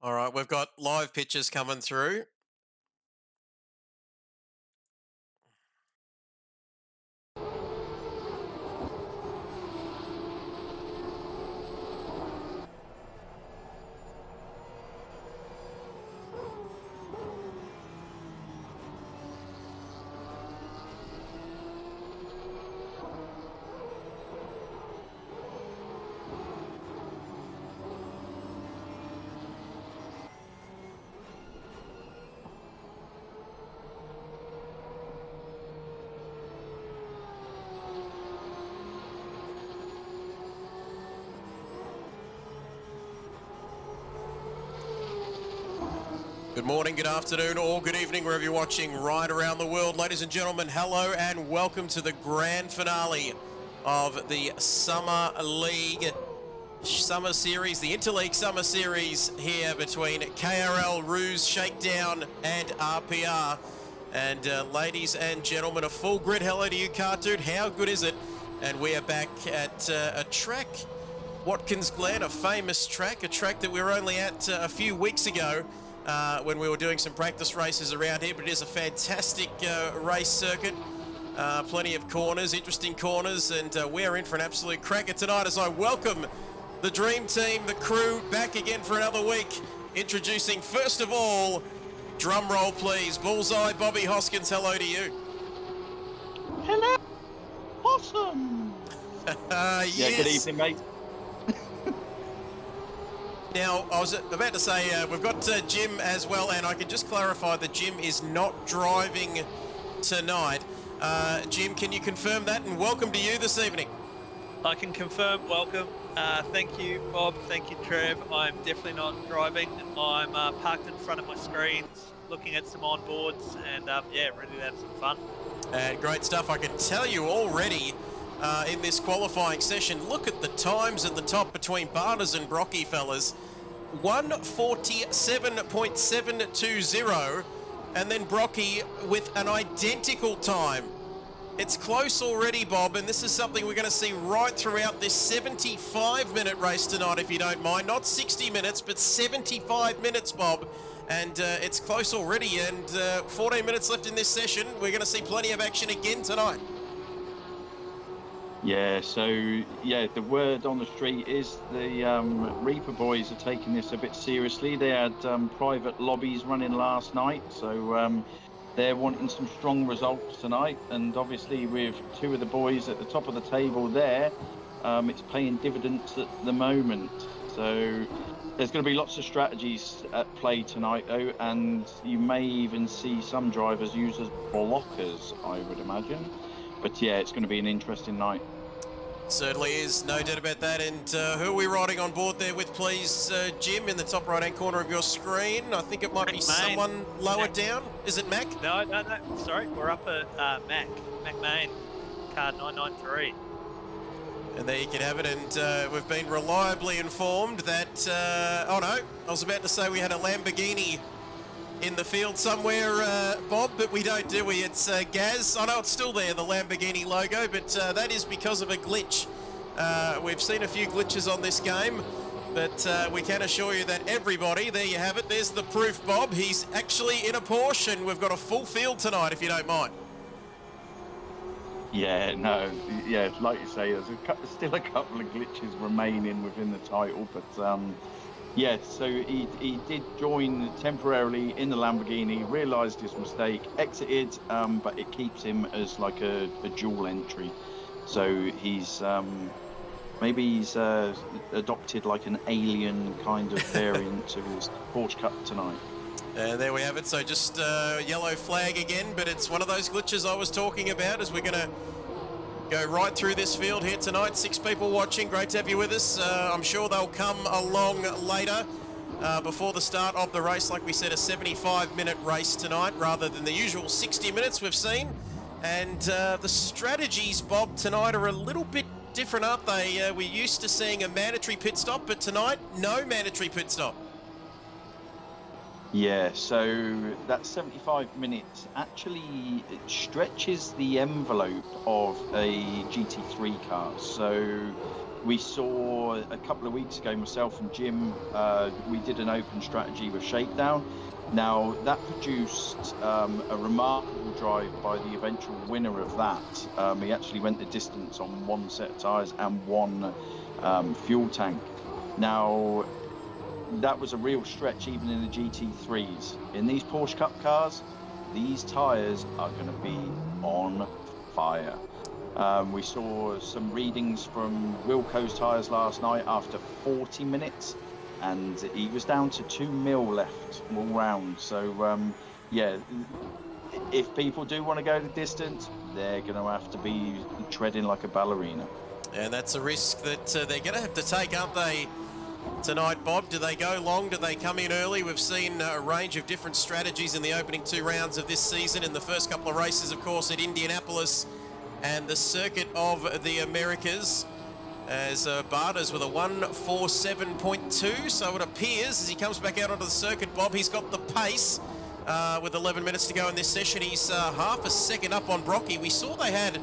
All right, we've got live pictures coming through. Good morning, good afternoon, or good evening, wherever you're watching right around the world. Ladies and gentlemen, hello and welcome to the grand finale of the Summer League Summer Series, the Interleague Summer Series here between KRL, Ruse, Shakedown and RPR. And ladies and gentlemen, a full grid hello to you, Cartoon. How good is it? And we are back at a track, Watkins Glen, a famous track, a track that we were only at a few weeks ago. When we were doing some practice races around here, but it is a fantastic race circuit. Plenty of corners, interesting corners, and we're in for an absolute cracker tonight as I welcome the dream team, the crew, back again for another week. Introducing, first of all, drum roll please, Bullseye, Bobby Hoskins, hello to you. Hello, awesome. Yes. Yeah, good evening, mate. Now, I was about to say, we've got Jim as well, and I can just clarify that Jim is not driving tonight. Jim, can you confirm that? And welcome to you this evening. I can confirm, welcome. Thank you, Bob. Thank you, Trev. I'm definitely not driving. I'm parked in front of my screens, looking at some onboards, and yeah, ready to have some fun. And great stuff. I can tell you already in this qualifying session, look at the times at the top between Barnes and Brocky, fellas. 1:47.720, and then Brocky with an identical time. It's close already, Bob, and this is something we're going to see right throughout this 75-minute race tonight, if you don't mind. Not 60 minutes, but 75 minutes, Bob. And it's close already, and 14 minutes left in this session. We're going to see plenty of action again tonight. Yeah, so, yeah, the word on the street is the Reaper boys are taking this a bit seriously. They had private lobbies running last night, so they're wanting some strong results tonight. And obviously with two of the boys at the top of the table there, it's paying dividends at the moment. So there's going to be lots of strategies at play tonight, though, and you may even see some drivers use as blockers, I would imagine. But yeah, it's going to be an interesting night. Certainly is, no doubt about that. And who are we riding on board there with, please, Jim, in the top right-hand corner of your screen? I think it might be someone lower down. Is it Mac? No, sorry, we're up at Mac Main, car 993. And there you can have it, and we've been reliably informed that, oh no, I was about to say we had a Lamborghini in the field somewhere, Bob, but we don't, do we? It's Gaz. I know it's still there, the Lamborghini logo, but that is because of a glitch. We've seen a few glitches on this game, but we can assure you that everybody, there you have it, there's the proof, Bob. He's actually in a Porsche, and we've got a full field tonight, if you don't mind. Yeah, no, yeah, like you say, there's still a couple of glitches remaining within the title, but yeah, so he did join temporarily in the Lamborghini, realised his mistake, exited, but it keeps him as like a dual entry. So he's maybe he's adopted like an alien kind of variant to his Porsche Cup tonight. There we have it. So just yellow flag again, but it's one of those glitches I was talking about as we're going to go right through this field here tonight. 6 people watching. Great to have you with us. I'm sure they'll come along later before the start of the race. Like we said, a 75-minute race tonight rather than the usual 60 minutes we've seen. And the strategies, Bob, tonight are a little bit different, aren't they? We're used to seeing a mandatory pit stop, but tonight, no mandatory pit stop. Yeah, so that 75 minutes actually stretches the envelope of a GT3 car. So we saw a couple of weeks ago, myself and Jim, we did an open strategy with Shakedown. Now, that produced a remarkable drive by the eventual winner of that. He actually went the distance on one set of tyres and one fuel tank. Now, that was a real stretch even in the GT3s. In these Porsche Cup cars, these tyres are going to be on fire. We saw some readings from Wilco's tyres last night after 40 minutes, and he was down to 2 mil left all round. So, yeah, if people do want to go the distance, they're going to have to be treading like a ballerina. And that's a risk that they're going to have to take, aren't they, tonight, Bob? Do they go long? Do they come in early? We've seen a range of different strategies in the opening 2 rounds of this season. In the first couple of races, of course, at Indianapolis and the Circuit of the Americas, as Bardas with a 1:47.2. So it appears as he comes back out onto the circuit, Bob, he's got the pace with 11 minutes to go in this session. He's half a second up on Brocky. We saw they had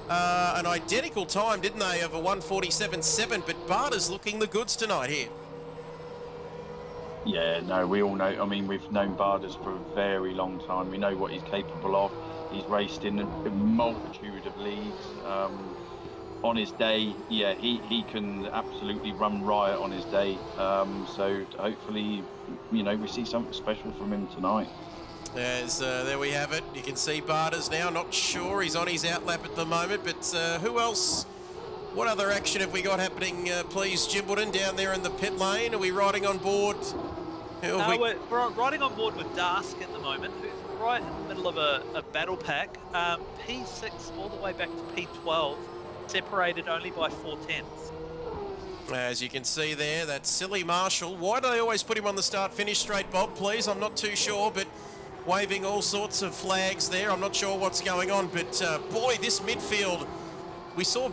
an identical time, didn't they, of a 1:47.7, but Bardas looking the goods tonight here. Yeah, no, we all know. I mean, we've known Bardas for a very long time. We know what he's capable of. He's raced in a multitude of leagues. On his day, yeah, he can absolutely run riot on his day. So hopefully, you know, we see something special from him tonight. As there we have it. You can see Bardas now. Not sure he's on his outlap at the moment, but who else? What other action have we got happening, please, Jimbledon, down there in the pit lane? Are we riding on board? We're riding on board with Dask at the moment, who's right in the middle of a battle pack. P6 all the way back to P12, separated only by 4/10. As you can see there, that silly Marshall. Why do they always put him on the start-finish straight, Bob, please? I'm not too sure, but waving all sorts of flags there. I'm not sure what's going on, but boy, this midfield, we saw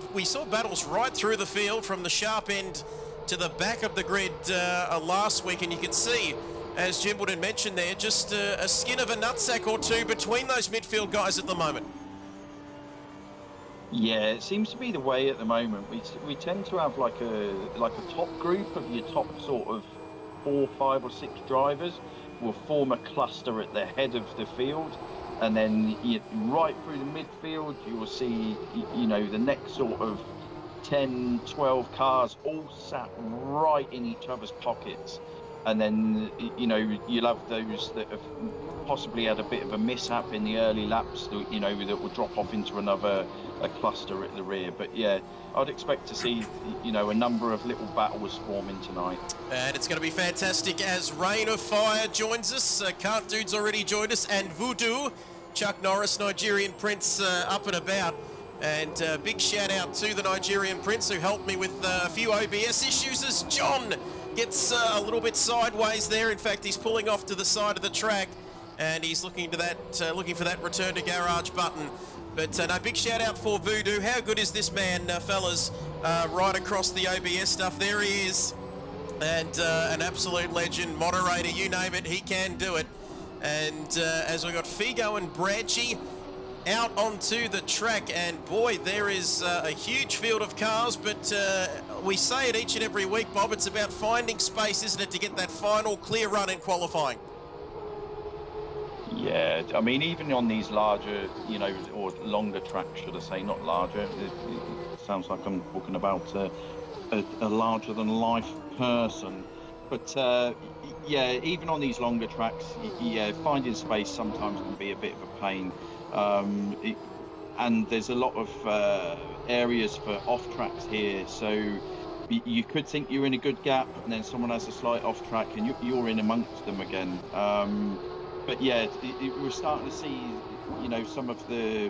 battles right through the field from the sharp end to the back of the grid last week, and you can see, as Jimbledon mentioned there, just a skin of a nutsack or two between those midfield guys at the moment. Yeah, it seems to be the way at the moment. We tend to have like a top group of your top sort of 4, 5 or 6 drivers will form a cluster at the head of the field, and then right through the midfield you will see, you know, the next sort of 10, 12 cars all sat right in each other's pockets, and then, you know, you'll have those that have possibly had a bit of a mishap in the early laps, you know, that will drop off into a cluster at the rear. But yeah, I'd expect to see, you know, a number of little battles forming tonight. And it's going to be fantastic as Rain of Fire joins us. Cart Dude's already joined us, and Voodoo, Chuck Norris, Nigerian Prince, up and about. And big shout out to the Nigerian Prince who helped me with a few OBS issues as John gets a little bit sideways there. In fact, he's pulling off to the side of the track, and he's looking for that return to garage button. But no, big shout out for Voodoo. How good is this man, fellas? Right across the OBS stuff. There he is. And an absolute legend, moderator, you name it, he can do it. And as we've got Figo and Branchy out onto the track, and boy, there is a huge field of cars, but we say it each and every week, Bob, it's about finding space, isn't it, to get that final clear run in qualifying. Yeah, I mean, even on these larger, you know, or longer tracks, should I say, not larger, it sounds like I'm talking about a larger-than-life person. But, yeah, even on these longer tracks, yeah, finding space sometimes can be a bit of a pain. And there's a lot of areas for off-tracks here, so you could think you're in a good gap, and then someone has a slight off-track, and you're in amongst them again. But yeah, we're starting to see, you know, some of the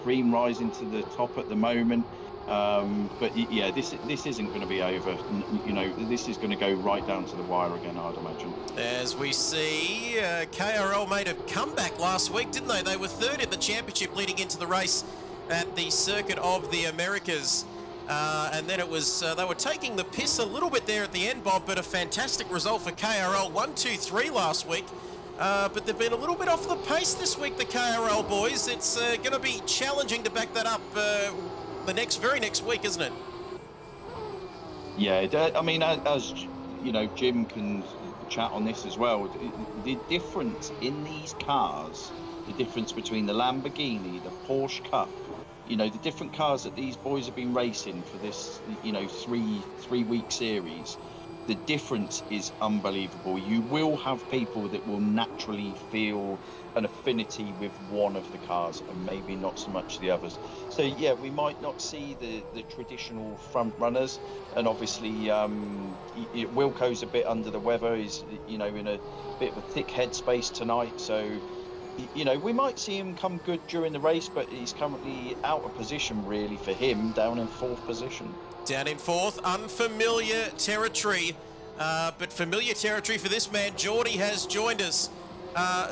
cream rising to the top at the moment. But yeah, this isn't going to be over. You know, this is going to go right down to the wire again, I'd imagine. As we see, KRL made a comeback last week, didn't they? They were third in the championship leading into the race at the Circuit of the Americas. And then it was, they were taking the piss a little bit there at the end, Bob, but a fantastic result for KRL. 1-2-3 last week. But they've been a little bit off the pace this week, the KRL boys. It's going to be challenging to back that up the very next week, isn't it? Yeah, I mean, as you know, Jim can chat on this as well. The difference in these cars, the difference between the Lamborghini, the Porsche Cup, you know, the different cars that these boys have been racing for this, you know, three-week series, the difference is unbelievable. You will have people that will naturally feel an affinity with one of the cars and maybe not so much the others. So yeah, we might not see the traditional front runners, and obviously Wilco's a bit under the weather. He's, you know, in a bit of a thick headspace tonight, so you know, we might see him come good during the race, but he's currently out of position really for him, down in 4th position. Down in 4th, unfamiliar territory, but familiar territory for this man. Geordie has joined us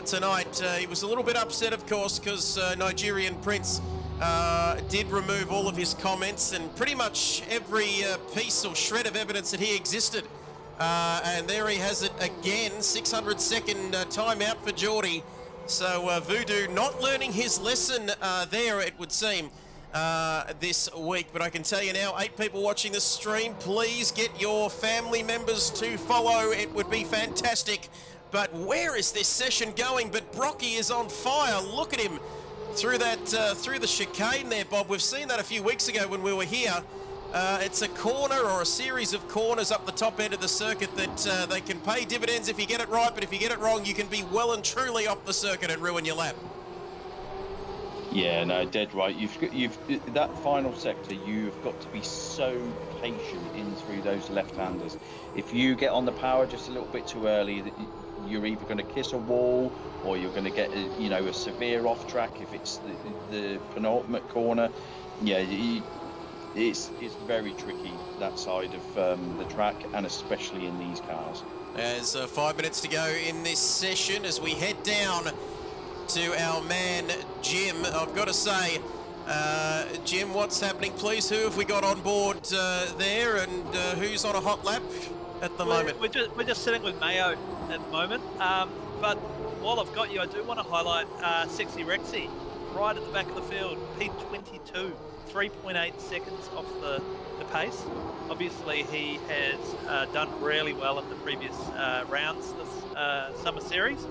tonight. He was a little bit upset, of course, because Nigerian Prince did remove all of his comments and pretty much every piece or shred of evidence that he existed. And there he has it again, 600-second timeout for Geordie. So Voodoo not learning his lesson there, it would seem, this week. But I can tell you now, 8 people watching this stream, please get your family members to follow. It would be fantastic. But where is this session going? But Brocky is on fire. Look at him through that through the chicane there, Bob. We've seen that a few weeks ago when we were here. It's a corner or a series of corners up the top end of the circuit that they can pay dividends if you get it right, but if you get it wrong, you can be well and truly off the circuit and ruin your lap. Yeah, no, dead right. You've that final sector. You've got to be so patient in through those left-handers. If you get on the power just a little bit too early, you're either going to kiss a wall or you're going to get a severe off track if it's the penultimate corner. Yeah, it's very tricky, that side of the track, and especially in these cars. There's 5 minutes to go in this session as we head down to our man Jim. I've got to say, Jim, what's happening, please? Who have we got on board there, and who's on a hot lap at the moment? We're just sitting with Mayo at the moment. But while I've got you, I do want to highlight Sexy Rexy right at the back of the field, P22, 3.8 seconds off the pace. Obviously, he has done really well in the previous rounds this summer series,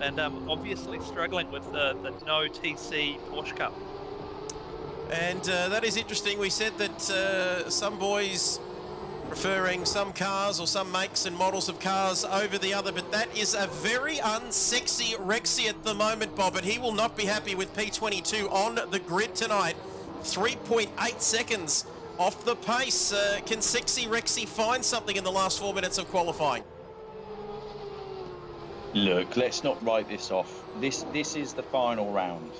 and obviously struggling with the no TC Porsche Cup. And that is interesting. We said that some boys preferring some cars or some makes and models of cars over the other, but that is a very unsexy Rexy at the moment, Bob, and he will not be happy with P22 on the grid tonight. 3.8 seconds off the pace. Can Sexy Rexy find something in the last 4 minutes of qualifying? Look, let's not write this off. This is the final round.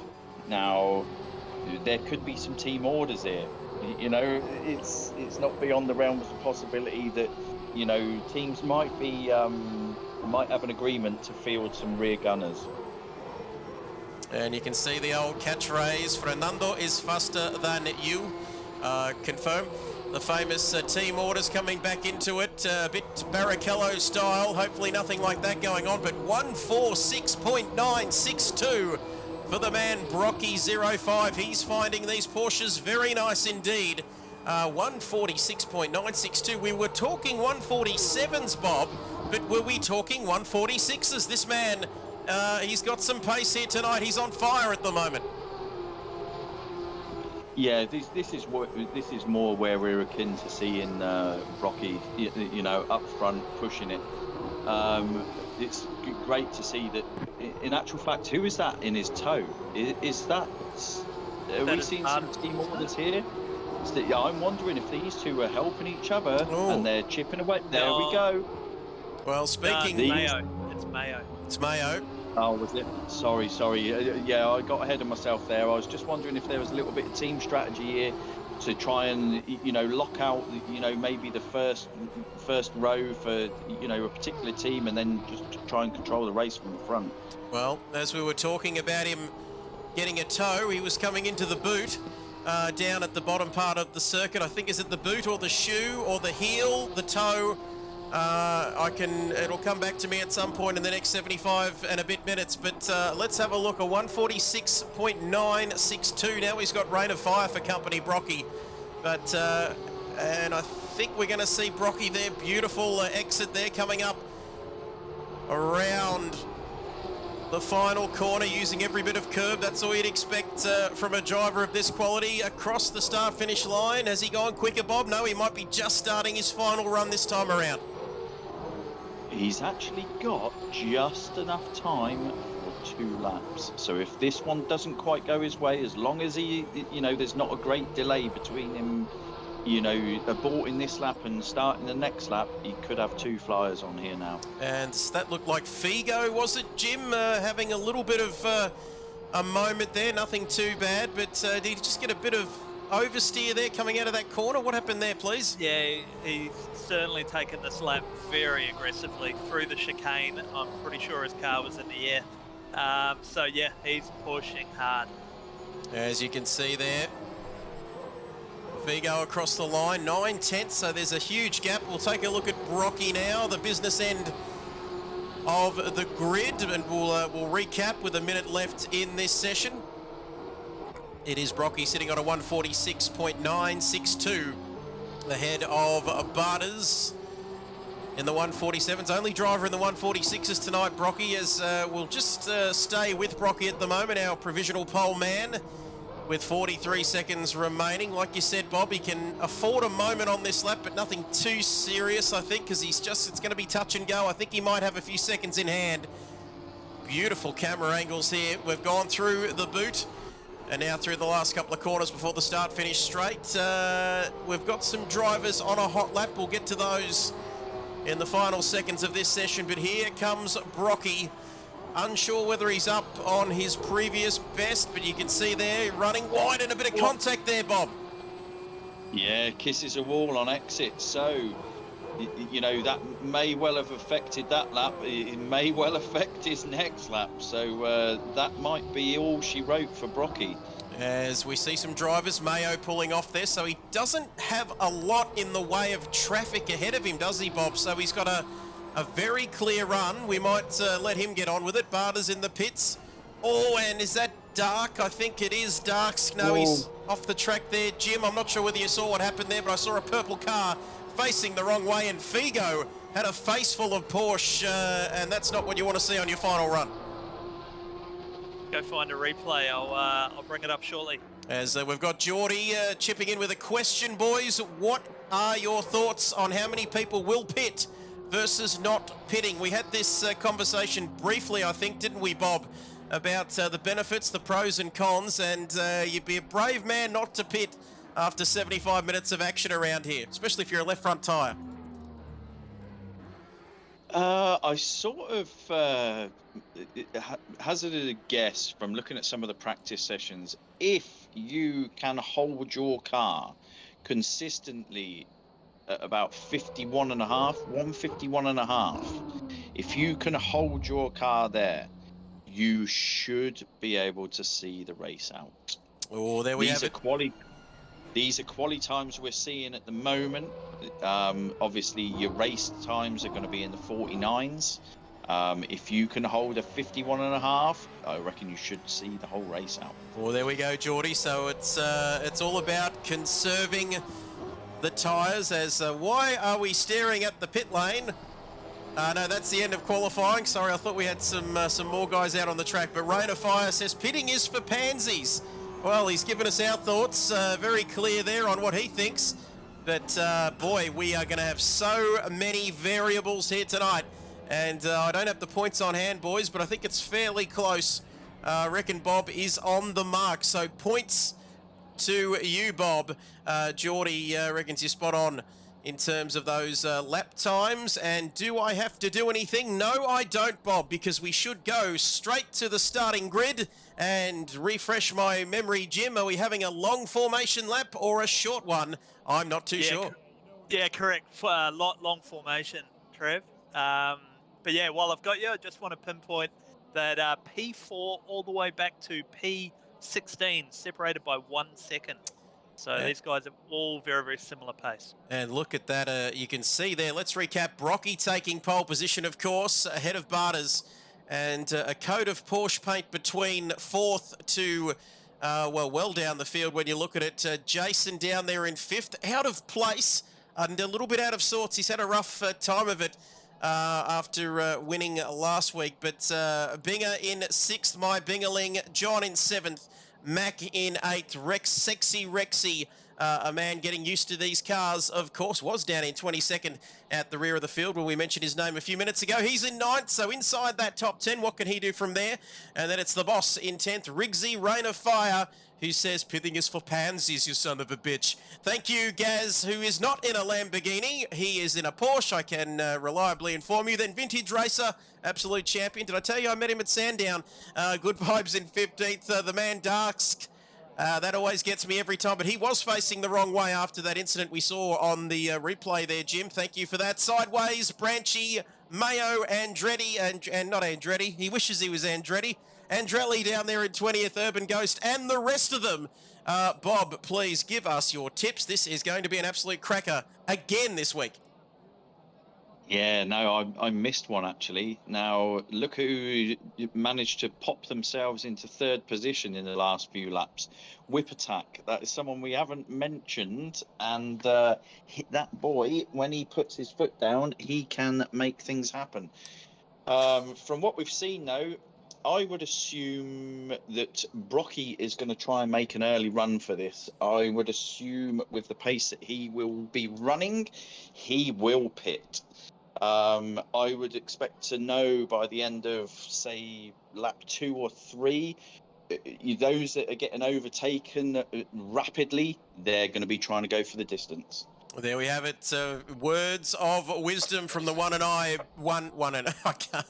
Now, there could be some team orders here. You know, it's not beyond the realms of possibility that, you know, teams might have an agreement to field some rear gunners. And you can see the old catchphrase, Fernando is faster than you. Confirm. The famous team orders coming back into it, a bit Barrichello style, hopefully nothing like that going on, but 146.962 for the man Brocky 05. He's finding these Porsches very nice indeed. 146.962. We were talking 147s, Bob, but were we talking 146s? This man, he's got some pace here tonight. He's on fire at the moment. Yeah, this is more where we're akin to seeing Brocky, you know, up front pushing it. It's great to see that. In actual fact, who is that in his toe? Is that? Are we seeing some team orders here? Yeah, I'm wondering if these two are helping each other and they're chipping away. There we go. Well, speaking, Mayo. It's Mayo. It's Mayo. Oh, was it? Sorry. Yeah, I got ahead of myself there. I was just wondering if there was a little bit of team strategy here to try and, you know, lock out, you know, maybe the first row for, you know, a particular team, and then just try and control the race from the front. Well, as we were talking about him getting a toe, he was coming into the boot down at the bottom part of the circuit. I think, is it the boot or the shoe or the heel, the toe? It'll come back to me at some point in the next 75 and a bit minutes, but let's have a look. A 146.962. Now he's got rain of fire for company Brocky, but and I think we're going to see Brocky there. Beautiful exit there coming up around the final corner, using every bit of curb. That's all you'd expect from a driver of this quality. Across the start-finish line. Has he gone quicker, Bob? No, he might be just starting his final run this time around. He's actually got just enough time for 2 laps. So if this one doesn't quite go his way, as long as he, you know, there's not a great delay between him, you know, aborting this lap and starting the next lap, he could have 2 flyers on here now. And that looked like Figo, was it, Jim? Having a little bit of a moment there, nothing too bad, but did he just get a bit of oversteer there coming out of that corner? What happened there, please? Yeah, he's certainly taken this lap very aggressively through the chicane. I'm pretty sure his car was in the air. So yeah, he's pushing hard. As you can see there, Vigo across the line, 9/10, so there's a huge gap. We'll take a look at Brocky now, the business end of the grid, and we'll recap with a minute left in this session. It is Brocky sitting on a 146.962, ahead of Barters in the 147s. Only driver in the 146s tonight, Brocky, as we'll just stay with Brocky at the moment, our provisional pole man, with 43 seconds remaining. Like you said, Bob, he can afford a moment on this lap, but nothing too serious, I think, because it's going to be touch and go. I think he might have a few seconds in hand. Beautiful camera angles here. We've gone through the boot and now through the last couple of corners before the start finish straight. We've got some drivers on a hot lap. We'll get to those in the final seconds of this session, but here comes Brocky. Unsure whether he's up on his previous best, but you can see there running wide and a bit of contact there, Bob. Yeah, kisses a wall on exit, so you know that may well have affected that lap. It may well affect his next lap, so that might be all she wrote for Brocky. As we see some drivers, Mayo pulling off there, so he doesn't have a lot in the way of traffic ahead of him, does he, Bob? So he's got a very clear run. We might let him get on with it. Barter's in the pits. Oh, and is that Dark? I think it is Dark. No, he's off the track there. Jim, I'm not sure whether you saw what happened there, but I saw a purple car facing the wrong way, and Figo had a face full of Porsche, and that's not what you want to see on your final run. Go find a replay. I'll bring it up shortly. As we've got Geordie chipping in with a question, boys. What are your thoughts on how many people will pit versus not pitting? We had this conversation briefly, I think, didn't we, Bob, about the benefits, the pros and cons, and you'd be a brave man not to pit after 75 minutes of action around here, especially if you're a left front tyre. I sort of hazarded a guess from looking at some of the practice sessions. If you can hold your car consistently at about 151.5, if you can hold your car there, you should be able to see the race out. Oh, there we have it. These are quali times we're seeing at the moment. Obviously, your race times are going to be in the 49s. If you can hold a 51.5, I reckon you should see the whole race out. Well, there we go, Geordie. So it's all about conserving the tyres. As why are we staring at the pit lane? No, that's the end of qualifying. Sorry, I thought we had some more guys out on the track. But Rain of Fire says pitting is for pansies. Well, he's given us our thoughts, very clear there on what he thinks. But, boy, we are going to have so many variables here tonight. And I don't have the points on hand, boys, but I think it's fairly close. I reckon Bob is on the mark. So points to you, Bob. Geordie reckons you're spot on in terms of those lap times. And do I have to do anything? No, I don't, Bob, because we should go straight to the starting grid and refresh my memory. Jim, are we having a long formation lap or a short one? I'm not too sure. Yeah, correct. Long formation, Trev. But yeah, while I've got you, I just want to pinpoint that P4 all the way back to P16, separated by 1 second. So these guys are all very, very similar pace. And look at that. You can see there. Let's recap. Brocky taking pole position, of course, ahead of Barters. And a coat of Porsche paint between fourth to, well down the field when you look at it. Jason down there in fifth. Out of place and a little bit out of sorts. He's had a rough time of it after winning last week. But Binger in 6th, My Bingerling, John in 7th, Mac in 8th, Sexy Rexy, a man getting used to these cars, of course, was down in 22nd at the rear of the field when we mentioned his name a few minutes ago. He's in 9th, so inside that top 10, what can he do from there? And then it's the boss in 10th, Rigsy, Rain of Fire, who says, "Pithing is for pansies, you son of a bitch." Thank you, Gaz, who is not in a Lamborghini. He is in a Porsche, I can reliably inform you. Then Vintage Racer, absolute champion. Did I tell you I met him at Sandown? Good vibes in 15th. The man Darks. That always gets me every time, but he was facing the wrong way after that incident we saw on the replay there, Jim. Thank you for that. Sideways, Branchy, Mayo, Andretti, and not Andretti. He wishes he was Andretti. Andrelli down there in 20th, Urban Ghost, and the rest of them. Bob, please give us your tips. This is going to be an absolute cracker again this week. Yeah, no, I missed one actually. Now, look who managed to pop themselves into 3rd position in the last few laps. Whip Attack, that is someone we haven't mentioned. And that boy, when he puts his foot down, he can make things happen. From what we've seen, though, I would assume that Brocky is going to try and make an early run for this. I would assume with the pace that he will be running, he will pit. I would expect to know by the end of, say, lap 2 or 3, those that are getting overtaken rapidly, they're going to be trying to go for the distance. There we have it. Words of wisdom from the one and I. I can't.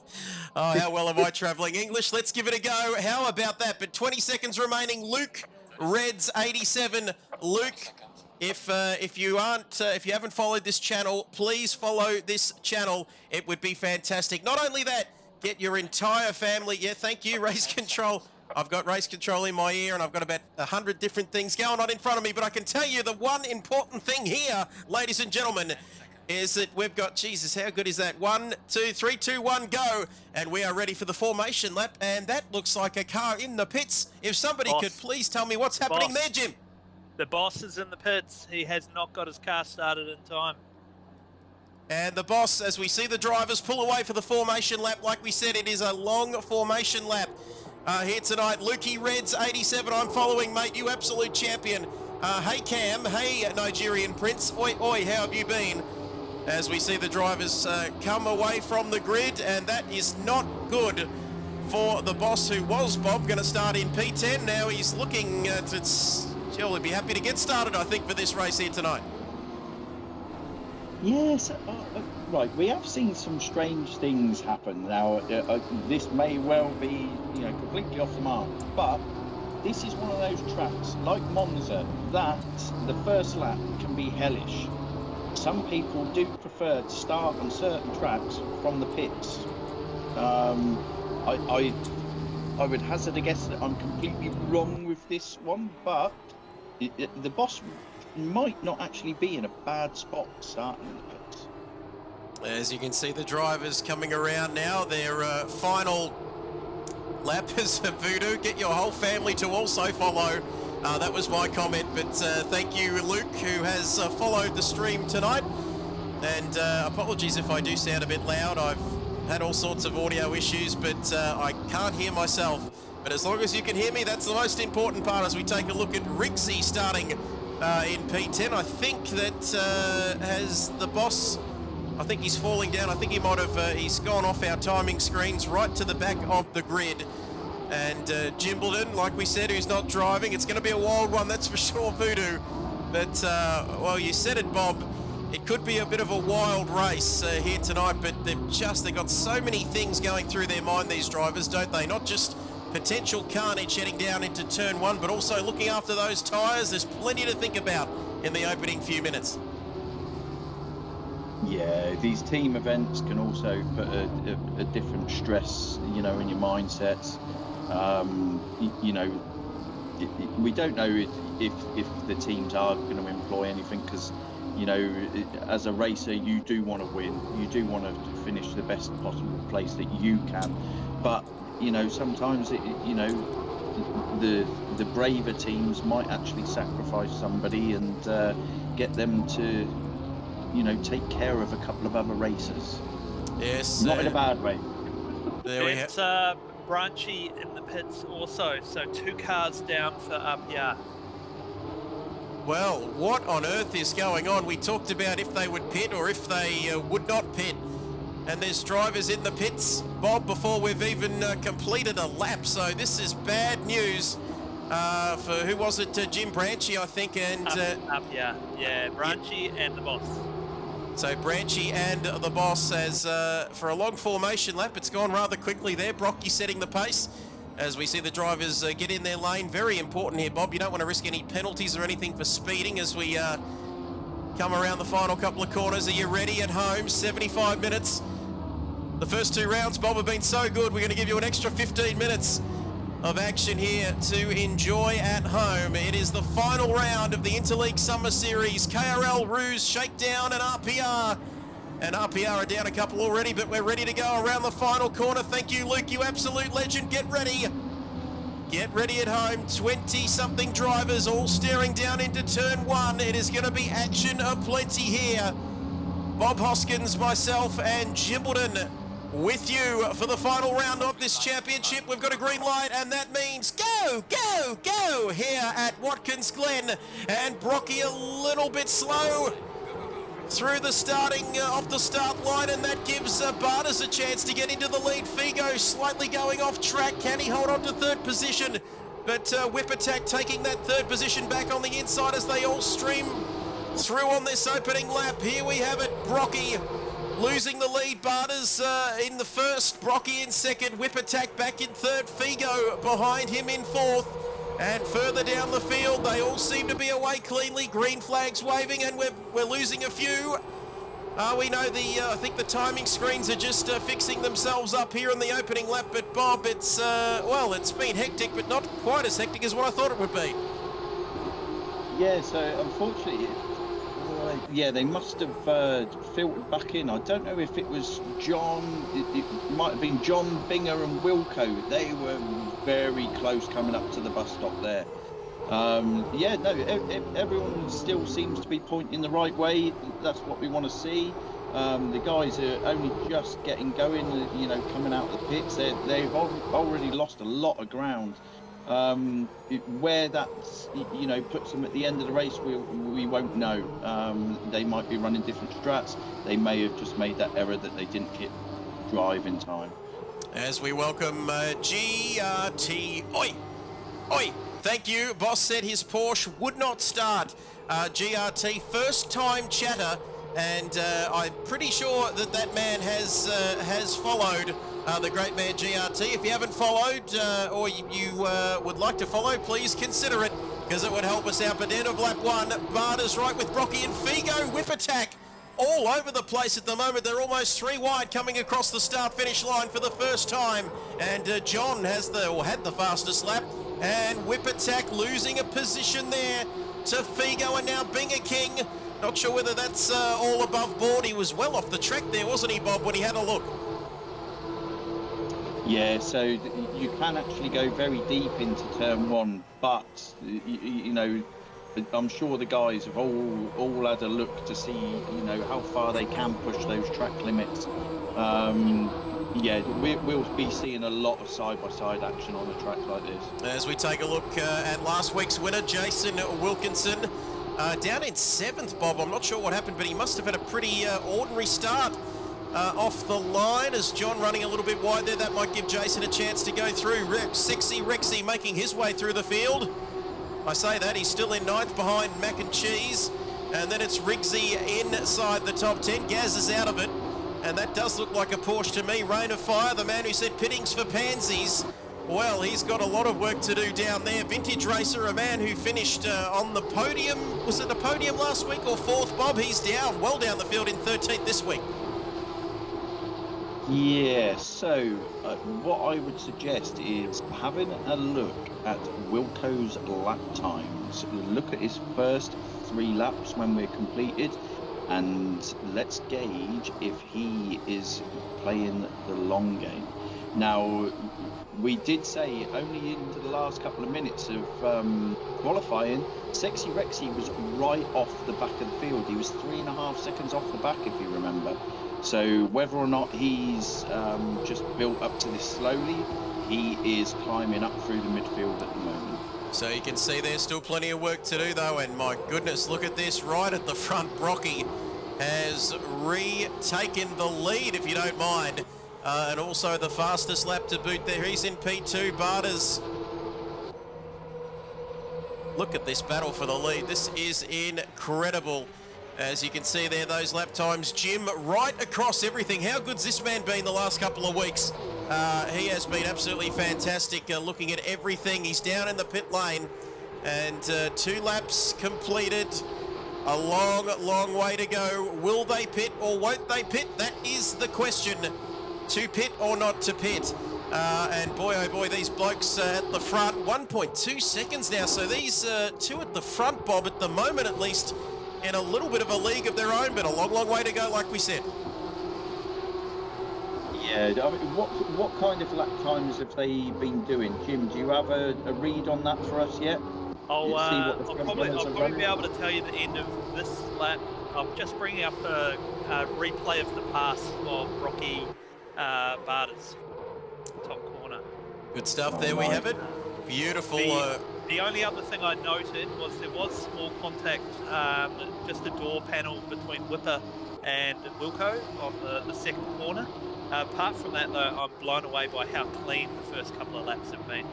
Oh, how well am I travelling English? Let's give it a go. How about that? But 20 seconds remaining. Luke, Reds 87. Luke, if you haven't followed this channel, please follow this channel. It would be fantastic. Not only that, get your entire family. Yeah, thank you, Race Control. I've got Race Control in my ear and I've got about 100 different things going on in front of me, but I can tell you the one important thing here, ladies and gentlemen, is that we've got, Jesus, how good is that? 1, 2, 3, 2, 1, go. And we are ready for the formation lap. And that looks like a car in the pits. If somebody could please tell me what's happening there, Jim. The boss is in the pits. He has not got his car started in time. And the boss, as we see the drivers pull away for the formation lap, like we said, it is a long formation lap. Here tonight, Lukey Reds 87. I'm following, mate. You absolute champion. Hey Cam, hey Nigerian Prince. Oi, oi, how have you been? As we see the drivers come away from the grid, and that is not good for the boss, who was, Bob, going to start in P10. Now he's looking to surely be happy to get started, I think, for this race here tonight. Yes, right. We have seen some strange things happen. Now, this may well be, completely off the mark, but this is one of those tracks, like Monza, that the first lap can be hellish. Some people do prefer to start on certain tracks from the pits. I would hazard a guess that I'm completely wrong with this one, but the boss might not actually be in a bad spot starting in the pits. As you can see, the drivers coming around now. Their final lap is Voodoo. Get your whole family to also follow. That was my comment, but thank you, Luke, who has followed the stream tonight. And apologies if I do sound a bit loud. I've had all sorts of audio issues, but I can't hear myself. But as long as you can hear me, that's the most important part as we take a look at Rigsy starting in P10. I think that has the boss, I think he's falling down. I think he might have, he's gone off our timing screens right to the back of the grid. And Jimbledon, like we said, who's not driving, it's going to be a wild one, that's for sure, Voodoo. But, well, you said it, Bob. It could be a bit of a wild race here tonight, but they've got so many things going through their mind, these drivers, don't they? Not just potential carnage heading down into turn 1, but also looking after those tyres. There's plenty to think about in the opening few minutes. Yeah, these team events can also put a different stress, in your mindsets. We don't know if the teams are going to employ anything, because, as a racer, you do want to win. You do want to finish the best possible place that you can. But sometimes the braver teams might actually sacrifice somebody and get them to take care of a couple of other racers. Yes. Not in a bad way. There we It's Branchy in the pits also, so 2 cars down for RPR. Well, what on earth is going on? We talked about if they would pit or if they would not pit. And there's drivers in the pits, Bob, before we've even completed a lap. So this is bad news for, who was it, Jim Branchy, I think, and... RPR, yeah, Branchy and the boss. So Branchy and the boss, as for a long formation lap, it's gone rather quickly there. Brocky setting the pace as we see the drivers get in their lane. Very important here, Bob. You don't want to risk any penalties or anything for speeding as we come around the final couple of corners. Are you ready at home? 75 minutes. The first 2 rounds, Bob, have been so good. We're going to give you an extra 15 minutes of action here to enjoy at home. It is the final round of the Interleague Summer Series. KRL, Ruse, Shakedown and RPR. And RPR are down a couple already, but we're ready to go around the final corner. Thank you, Luke, you absolute legend. Get ready. Get ready at home. 20-something drivers all staring down into turn 1. It is going to be action aplenty here. Bob Hoskins, myself and Jimbledon with you for the final round of this championship. We've got a green light, and that means go, go, go here at Watkins, Glen. And Brocky a little bit slow through the starting off the start line, and that gives Bartas a chance to get into the lead. Figo slightly going off track. Can he hold on to 3rd position? But Whip Attack taking that 3rd position back on the inside as they all stream through on this opening lap. Here we have it, Brocky losing the lead. Bartas in the 1st, Brocky in 2nd, Whip Attack back in 3rd, Figo behind him in 4th. And further down the field, they all seem to be away cleanly. Green flags waving, and we're losing a few. We know I think the timing screens are just fixing themselves up here in the opening lap. But Bob, it's it's been hectic, but not quite as hectic as what I thought it would be. Yeah, so unfortunately, they must have filtered back in. I don't know if it was John, it might have been John, Binger and Wilco. They were very close coming up to the bus stop there. Everyone still seems to be pointing the right way. That's what we want to see. The guys are only just getting going, coming out of the pits. They've already lost a lot of ground. Where that's puts them at the end of the race, we won't know. They might be running different strats. They may have just made that error that they didn't hit drive in time. As we welcome GRT. Oi! Oi! Thank you. Boss said his Porsche would not start. GRT, first time chatter, and I'm pretty sure that man has followed the great man GRT. If you haven't followed or you would like to follow, please consider it, because it would help us out. But end of lap 1, Bartas right with Brocky and Figo. Whip Attack all over the place at the moment. They're almost 3 wide coming across the start-finish line for the first time. And John had the fastest lap. And Whip Attack losing a position there to Figo, and now Binger King. Not sure whether that's all above board. He was well off the track there, wasn't he, Bob, when he had a look? Yeah, so you can actually go very deep into turn 1, but I'm sure the guys have all had a look to see how far they can push those track limits. We'll be seeing a lot of side-by-side action on a track like this. As we take a look at last week's winner, Jason Wilkinson, down in 7th, Bob. I'm not sure what happened, but he must have had a pretty ordinary start off the line, as John running a little bit wide there. That might give Jason a chance to go through. Sexy Rexy making his way through the field. I say that, he's still in 9th behind Mac and Cheese. And then it's Rigsy inside the top 10. Gaz is out of it. And that does look like a Porsche to me. Rain of Fire, the man who said pittings for pansies. Well, he's got a lot of work to do down there. Vintage Racer, a man who finished on the podium. Was it the podium last week or 4th, Bob? He's well down the field in 13th this week. Yeah, so what I would suggest is having a look at Wilco's lap times. Look at his first 3 laps when we're completed, and let's gauge if he is playing the long game. Now, we did say only into the last couple of minutes of qualifying, Sexy Rexy was right off the back of the field. He was 3.5 seconds off the back, if you remember. So whether or not he's just built up to this slowly, he is climbing up through the midfield at the moment. So you can see there's still plenty of work to do though, and my goodness, look at this right at the front. Brocky has retaken the lead, if you don't mind, and also the fastest lap to boot there. He's in P2. Barter's. Look at this battle for the lead. This is incredible. As you can see there, those lap times, Jim, right across everything. How good's this man been the last couple of weeks? He has been absolutely fantastic, looking at everything. He's down in the pit lane, and 2 laps completed. A long, long way to go. Will they pit or won't they pit? That is the question. To pit or not to pit. And boy, oh boy, these blokes at the front, 1.2 seconds now. So these 2 at the front, Bob, at the moment at least, in a little bit of a league of their own, but a long, long way to go, like we said. Yeah, I mean, what kind of lap times have they been doing? Jim, do you have a read on that for us yet? I'll probably be able to tell you the end of this lap. I'm just bringing up a replay of the pass of Rocky Barter's top corner. Good stuff. There we have it. Beautiful. The only other thing I noted was there was small contact, just a door panel between Whipper and Wilco on the second corner. Apart from that, though, I'm blown away by how clean the first couple of laps have been.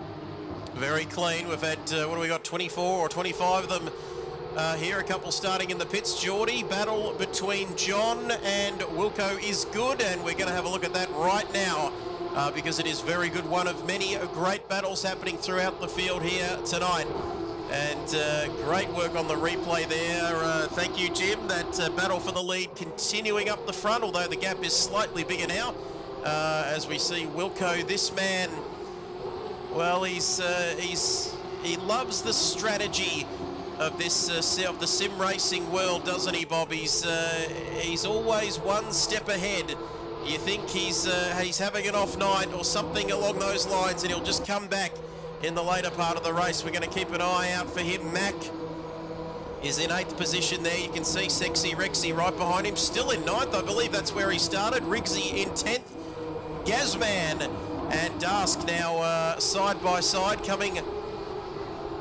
Very clean. We've had, what do we got, 24 or 25 of them here. A couple starting in the pits. Geordie, battle between John and Wilco is good, and we're going to have a look at that right now. Because it is very good, one of many great battles happening throughout the field here tonight. And great work on the replay there. Thank you, Jim. That battle for the lead continuing up the front, although the gap is slightly bigger now. As we see Wilco, this man, well, he loves the strategy of this of the sim racing world, doesn't he, Bob? He's always one step ahead. You think he's having an off night or something along those lines, and he'll just come back in the later part of the race. We're going to keep an eye out for him. Mac is in 8th position there. You can see Sexy Rexy right behind him, still in 9th. I believe that's where he started. Rigsy in 10th. Gazman and Dask now side by side coming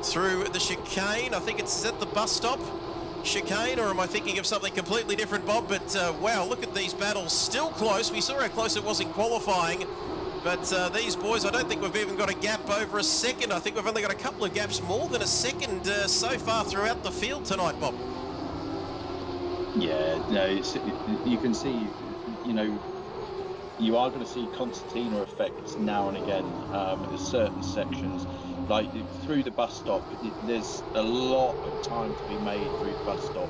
through the chicane. I think it's at the bus stop. Chicane, or am I thinking of something completely different, Bob? But wow, look at these battles, still close. We saw how close it was in qualifying, but these boys, I don't think we've even got a gap over a second. I think we've only got a couple of gaps more than a second so far throughout the field tonight, Bob. Yeah, no, you can see, you know, you are going to see concertina effects now and again. There's certain sections, like through the bus stop, there's a lot of time to be made through the bus stop.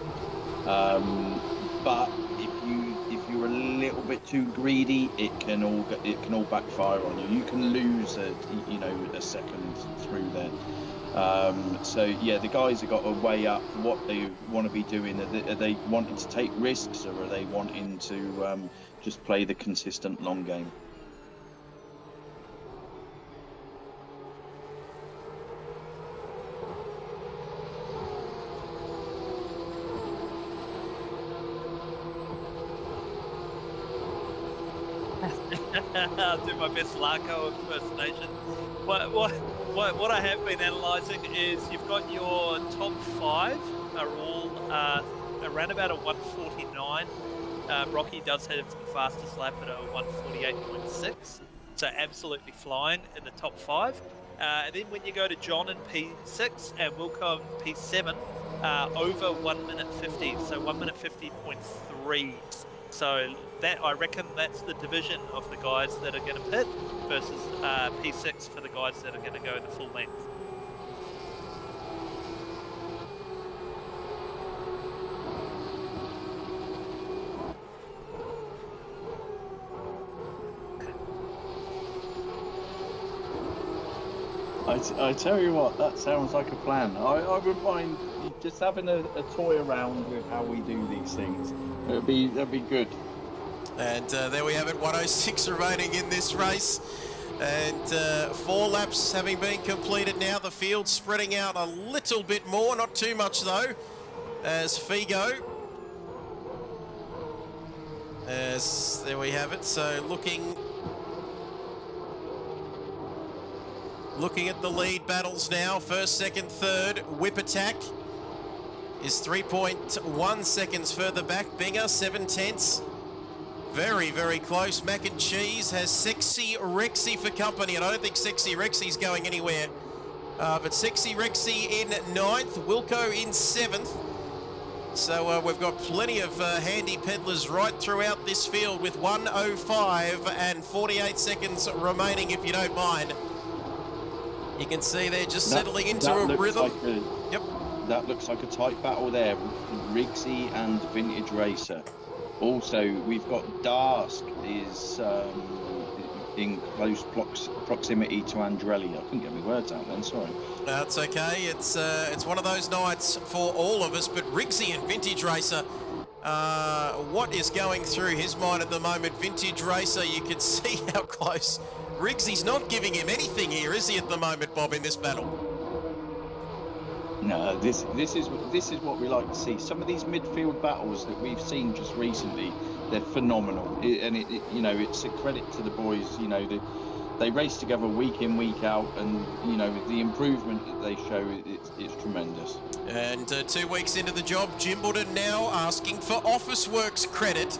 But if you're a little bit too greedy, it can all backfire on you. You can lose a second through there. So yeah, the guys have got to weigh up what they want to be doing. Are they wanting to take risks, or are they wanting to just play the consistent long game? I'll do my best Larko impersonation. What I have been analysing is you've got your top 5 are all around about a 149. Brocky does have the fastest lap at a 148.6, so absolutely flying in the top 5. And then when you go to John in P6 and Wilco in P7, over 1 minute 50, so 1 minute 50.3. So that, I reckon that's the division of the guys that are going to pit versus P6 for the guys that are going to go the full length. I tell you what, that sounds like a plan. I wouldn't mind just having a toy around with how we do these things. That'd be good. And there we have it, 106 remaining in this race. And 4 laps having been completed now. The field spreading out a little bit more, not too much though, as Figo. As there we have it. So looking at the lead battles now. First, second, third. Whip Attack is 3.1 seconds further back. Binger, 7/10. Very, very close. Mac and Cheese has Sexy Rexy for company, and I don't think Sexy Rexy's going anywhere. But Sexy Rexy in 9th, Wilco in 7th. So we've got plenty of handy peddlers right throughout this field with 1:05 and 48 seconds remaining, if you don't mind. You can see they're just settling into a rhythm. Yep. That looks like a tight battle there. Rigsy and Vintage Racer. Also, we've got Darsk is in close proximity to Andrelli. I couldn't get my words out then, sorry. That's okay. It's one of those nights for all of us, but Rigsy and Vintage Racer, what is going through his mind at the moment? Vintage Racer, you can see how close. Rigsy's not giving him anything here, is he, at the moment, Bob, in this battle? No, this is what we like to see. Some of these midfield battles that we've seen just recently, they're phenomenal. It's a credit to the boys. You know, they race together week in, week out, and you know the improvement that they show, it's tremendous. And 2 weeks into the job, Jimbledon now asking for Officeworks credit,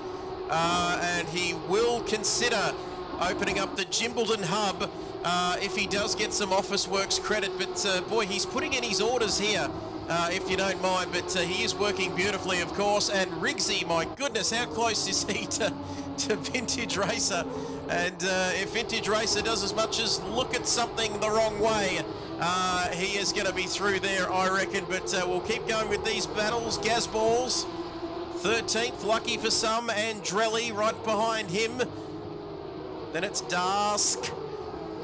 and he will consider opening up the Jimbledon hub if he does get some Officeworks credit. But boy, he's putting in his orders here, if you don't mind. But he is working beautifully, of course. And Rigsy, my goodness, how close is he to Vintage Racer? And if Vintage Racer does as much as look at something the wrong way, he is going to be through there, I reckon. But we'll keep going with these battles. Gazballs, 13th, lucky for some. Andrelli right behind him. Then it's Darsk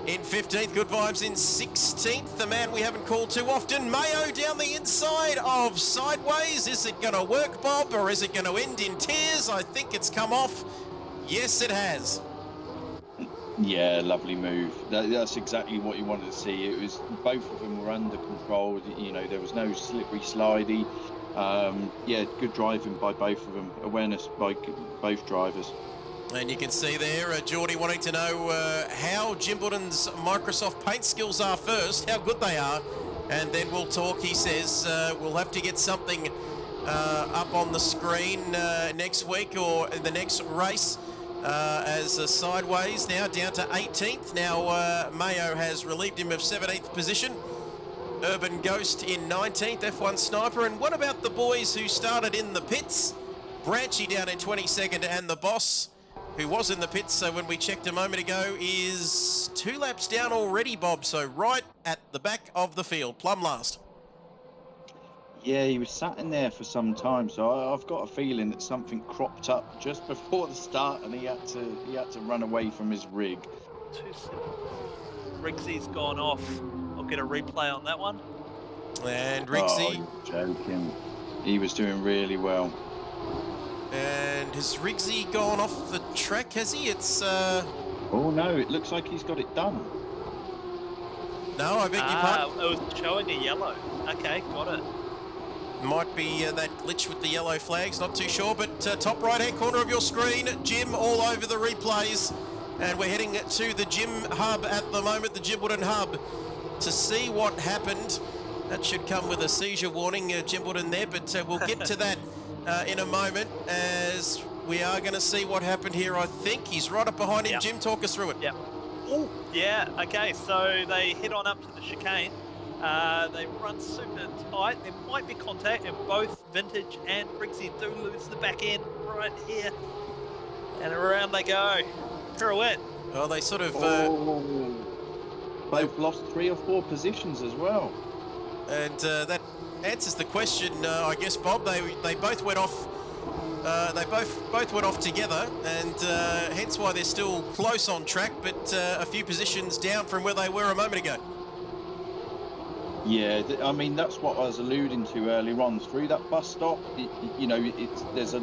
in 15th, Good Vibes in 16th. The man we haven't called too often, Mayo down the inside of Sideways. Is it going to work, Bob, or is it going to end in tears? I think it's come off. Yes, it has. Yeah, lovely move. That's exactly what you wanted to see. It was both of them were under control. You know, there was no slippery, slidey. Yeah, good driving by both of them. Awareness by both drivers. And you can see there, Geordie wanting to know how Jimbledon's Microsoft Paint skills are first, how good they are, and then we'll talk. He says we'll have to get something up on the screen next week or in the next race, as Sideways now down to 18th. Now Mayo has relieved him of 17th position. Urban Ghost in 19th, F1 Sniper. And what about the boys who started in the pits? Branchy down in 22nd, and the boss, who was in the pits, so when we checked a moment ago, is 2 laps down already, Bob. So right at the back of the field, plumb last. Yeah, he was sat in there for some time, so I've got a feeling that something cropped up just before the start, and he had to run away from his rig. Rigsy's gone off. I'll get a replay on that one. And Rigsy. Oh, you're joking. He was doing really well. And has Rigsy gone off the track, has he? It's Oh no, it looks like he's got it done. No, I beg your pardon. It was showing a yellow. Okay, got it. Might be that glitch with the yellow flags, not too sure. But top right-hand corner of your screen, Jim all over the replays. And we're heading to the Jim hub at the moment, the Jimbledon hub, to see what happened. That should come with a seizure warning, Jimbledon there, but we'll get to that in a moment, as we are going to see what happened here. I think he's right up behind him. Yep. Jim, talk us through it. Yeah. Oh, yeah. Okay, so they head on up to the chicane. They run super tight. There might be contact, and both Vintage and Rigsy do lose the back end right here. And around they go. Pirouette. Well, they sort of... Both lost 3 or 4 positions as well. And that answers the question, I guess, Bob. They both went off. They both went off together, and hence why they're still close on track, but a few positions down from where they were a moment ago. Yeah, I mean, that's what I was alluding to earlier on. Through that bus stop, there's a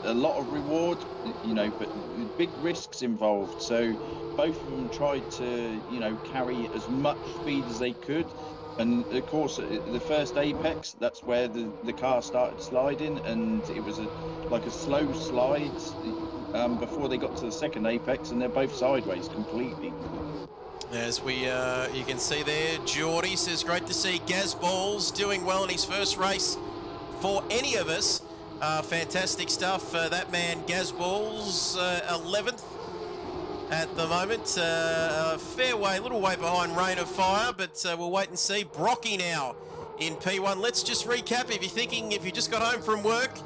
a lot of reward, you know, but big risks involved. So both of them tried to, you know, carry as much speed as they could. And of course, the first apex, that's where the car started sliding, and it was like a slow slide before they got to the second apex, and they're both sideways completely. As we, you can see there, Geordie says, great to see Gaz Balls doing well in his first race for any of us. Fantastic stuff. That man, Gaz Balls, 11th at the moment. Fair way, a little way behind Rain of Fire, but we'll wait and see. Brocky now in P1. Let's just recap. If you're thinking, if you just got home from work,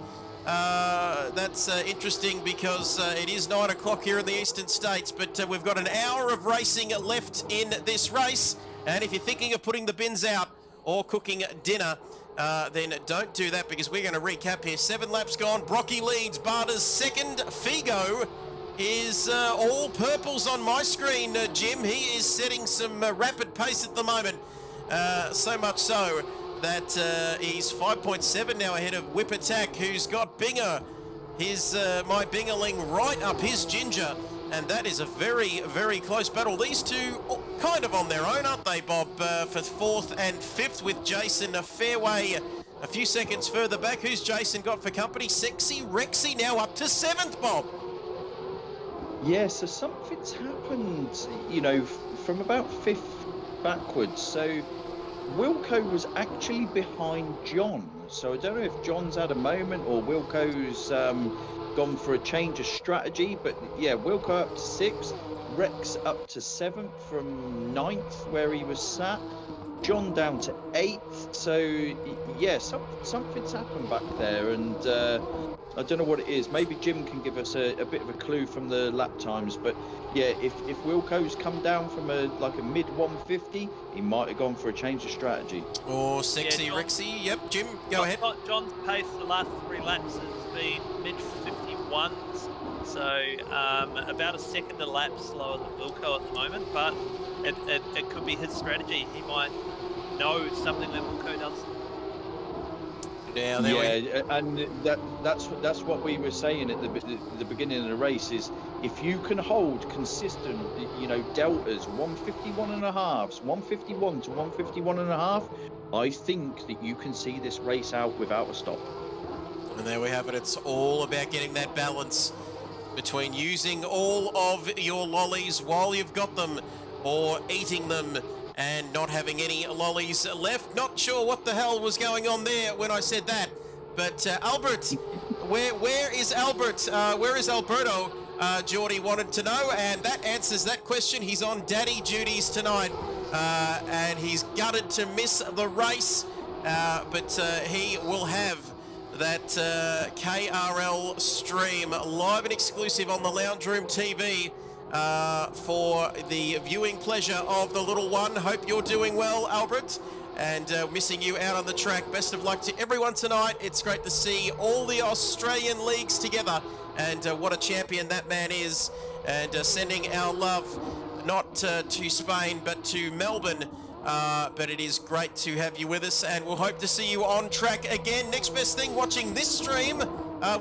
that's interesting because it is 9 o'clock here in the eastern states, but we've got an hour of racing left in this race. And if you're thinking of putting the bins out or cooking dinner, then don't do that, because we're going to recap here. 7 laps gone. Brocky leads. Barter's second. Figo is all purples on my screen, Jim. He is setting some rapid pace at the moment. So much so that he's 5.7 now ahead of Whip Attack, who's got Binger, his my Bingerling, right up his ginger. And that is a very, very close battle. These two kind of on their own, aren't they, Bob, for 4th and 5th, with Jason a fair way a few seconds further back. Who's Jason got for company? Sexy Rexy now up to 7th, Bob. Yeah, so something's happened, you know, from about 5th backwards. So Wilco was actually behind John. So I don't know if John's had a moment or Wilco's gone for a change of strategy. But yeah, Wilco up to 6th, Rex up to 7th from 9th where he was sat. John down to 8th. So yeah, something's happened back there, and I don't know what it is. Maybe Jim can give us a bit of a clue from the lap times. But yeah, if Wilco's come down from like a mid 150, he might have gone for a change of strategy. Or Sexy Rexy. Yep, Jim, go ahead. John's pace the last 3 laps has been mid 51s, so about a second a lap slower than Wilco at the moment. But it could be his strategy. He might know something that Wilco doesn't. Yeah, and that's what we were saying at the beginning of the race is, if you can hold consistent, you know, deltas, 151 and a halves, 151 to 151 and a half, I think that you can see this race out without a stop. And there we have it. It's all about getting that balance between using all of your lollies while you've got them, or eating them and not having any lollies left. Not sure what the hell was going on there when I said that. But Albert, where is Albert? Where is Alberto? Geordie wanted to know, and that answers that question. He's on daddy duties tonight, and he's gutted to miss the race, but he will have that KRL stream live and exclusive on the Lounge Room TV for the viewing pleasure of the little one. Hope you're doing well, Albert, and missing you out on the track. Best of luck to everyone tonight. It's great to see all the Australian leagues together, and what a champion that man is. And sending our love not to Spain but to Melbourne. But it is great to have you with us, and we'll hope to see you on track again. Next best thing watching this stream,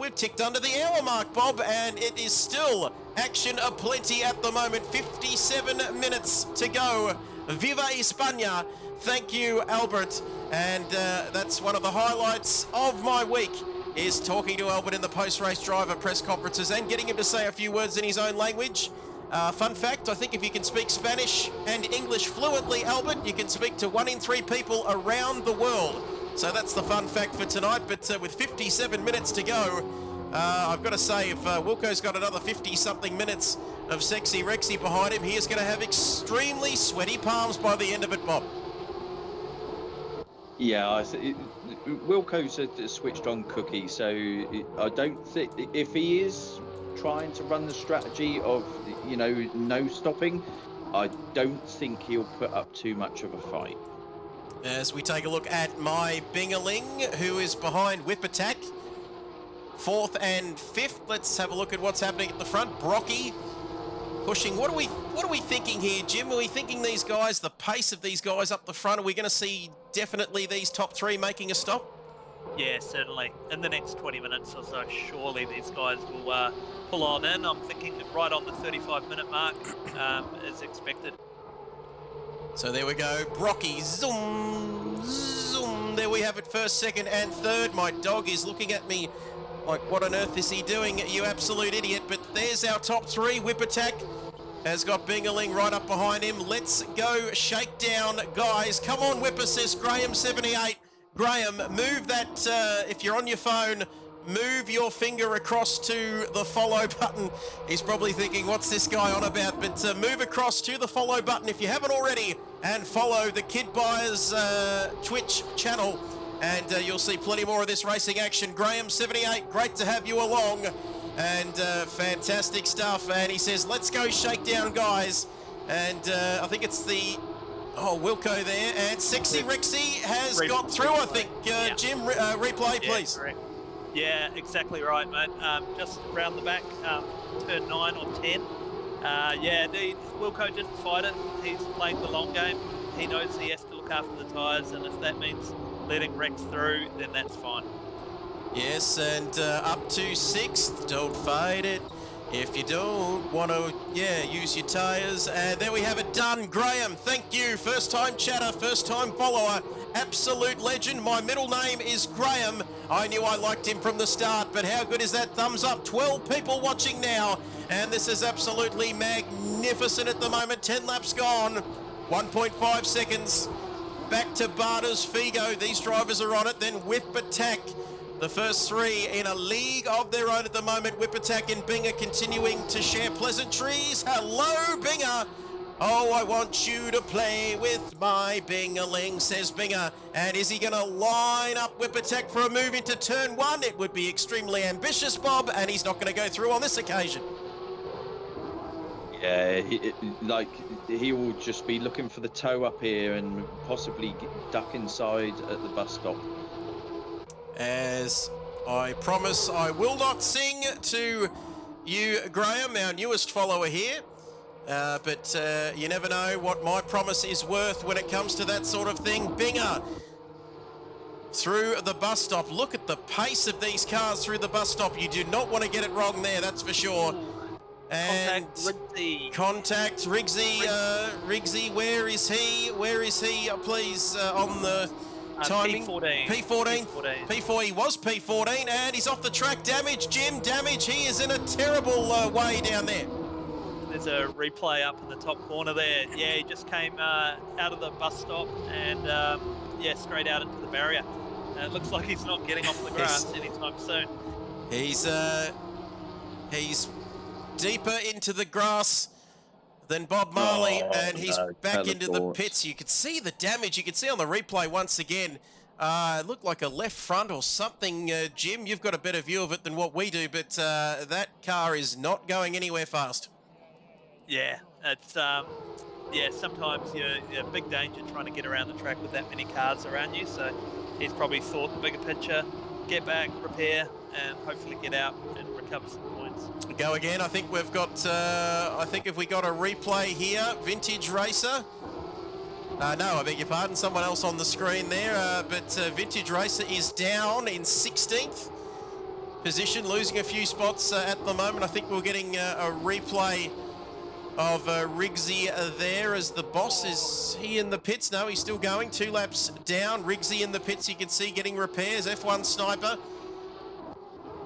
we've ticked under the hour mark, Bob, and it is still action aplenty at the moment. 57 minutes to go. Viva España. Thank you, Albert. And that's one of the highlights of my week, is talking to Albert in the post-race driver press conferences and getting him to say a few words in his own language. Fun fact, I think if you can speak Spanish and English fluently, Albert, you can speak to 1 in 3 people around the world. So that's the fun fact for tonight. But with 57 minutes to go, I've got to say, if Wilco's got another 50-something minutes of Sexy Rexy behind him, he is going to have extremely sweaty palms by the end of it, Bob. Yeah, Wilco's a switched-on cookie, so I don't think, if he is trying to run the strategy of, you know, no stopping, I don't think he'll put up too much of a fight. As we take a look at my Bingerling, who is behind Whip Attack, 4th and 5th. Let's have a look at what's happening at the front. Brocky pushing. What are we thinking here, Jim? Are we thinking these guys, the pace of these guys up the front, are we going to see definitely these top 3 making a stop? Yeah, certainly. In the next 20 minutes or so, surely these guys will pull on in. I'm thinking right on the 35-minute mark is expected. So there we go, Brocky, zoom, zoom. There we have it, first, second and third. My dog is looking at me like, what on earth is he doing, you absolute idiot? But there's our top three. Whip Attack has got Bingaling right up behind him. Let's go shakedown, guys. Come on, Whipper, says Graham78. Graham, move that, if you're on your phone, move your finger across to the follow button. He's probably thinking, what's this guy on about? But move across to the follow button if you haven't already, and follow the Kid Buyers Twitch channel, and you'll see plenty more of this racing action. Graham78, great to have you along, and fantastic stuff. And he says, let's go shakedown, guys. And I think it's the... Oh, Wilco there, and Sexy Rixie has got through, I think. Jim, replay, please. Correct. Yeah, exactly right, mate. Just around the back, turn 9 or 10. Yeah, Wilco didn't fight it. He's playing the long game. He knows he has to look after the tyres, and if that means letting Rex through, then that's fine. Yes, and up to 6th. Don't fight it if you don't want to, use your tyres. And there we have it done. Graham, thank you. First time chatter, first time follower. Absolute legend. My middle name is Graham. I knew I liked him from the start, but how good is that thumbs up? 12 people watching now, and this is absolutely magnificent at the moment. 10 laps gone, 1.5 seconds. Back to Barters, Figo. These drivers are on it. Then Whip Attack. The first three in a league of their own at the moment. Whip Attack and Binger continuing to share pleasantries. Hello, Binger. Oh, I want you to play with my Bingaling, says Binger. And is he going to line up Whip Attack for a move into turn 1? It would be extremely ambitious, Bob, and he's not going to go through on this occasion. Yeah, he will just be looking for the toe up here and possibly duck inside at the bus stop. As I promise, I will not sing to you, Graham, our newest follower here. But you never know what my promise is worth when it comes to that sort of thing. Binger through the bus stop. Look at the pace of these cars through the bus stop. You do not want to get it wrong there, that's for sure. And contact Rigsy. Rigsy, where is he? Where is he? Please, on the timing. P14. P4. He was P14, and he's off the track. Damage, Jim. Damage. He is in a terrible way down there. There's a replay up in the top corner there. Yeah, he just came out of the bus stop and, straight out into the barrier. It looks like he's not getting off the grass anytime soon. He's deeper into the grass than Bob Marley, and he's back into the pits. You could see the damage. You can see on the replay once again. It looked like a left front or something. Jim, you've got a better view of it than what we do, but that car is not going anywhere fast. Yeah, it's sometimes you're big danger trying to get around the track with that many cars around you. So he's probably thought the bigger picture, get back, repair, and hopefully get out and recover some points. Go again. I think we've got. I think if we got a replay here, Vintage Racer. No, I beg your pardon. Someone else on the screen there. But Vintage Racer is down in 16th position, losing a few spots at the moment. I think we're getting a replay of Rigsy there as the boss. Is he in the pits? No, he's still going. 2 laps down. Rigsy in the pits, you can see, getting repairs. F1 Sniper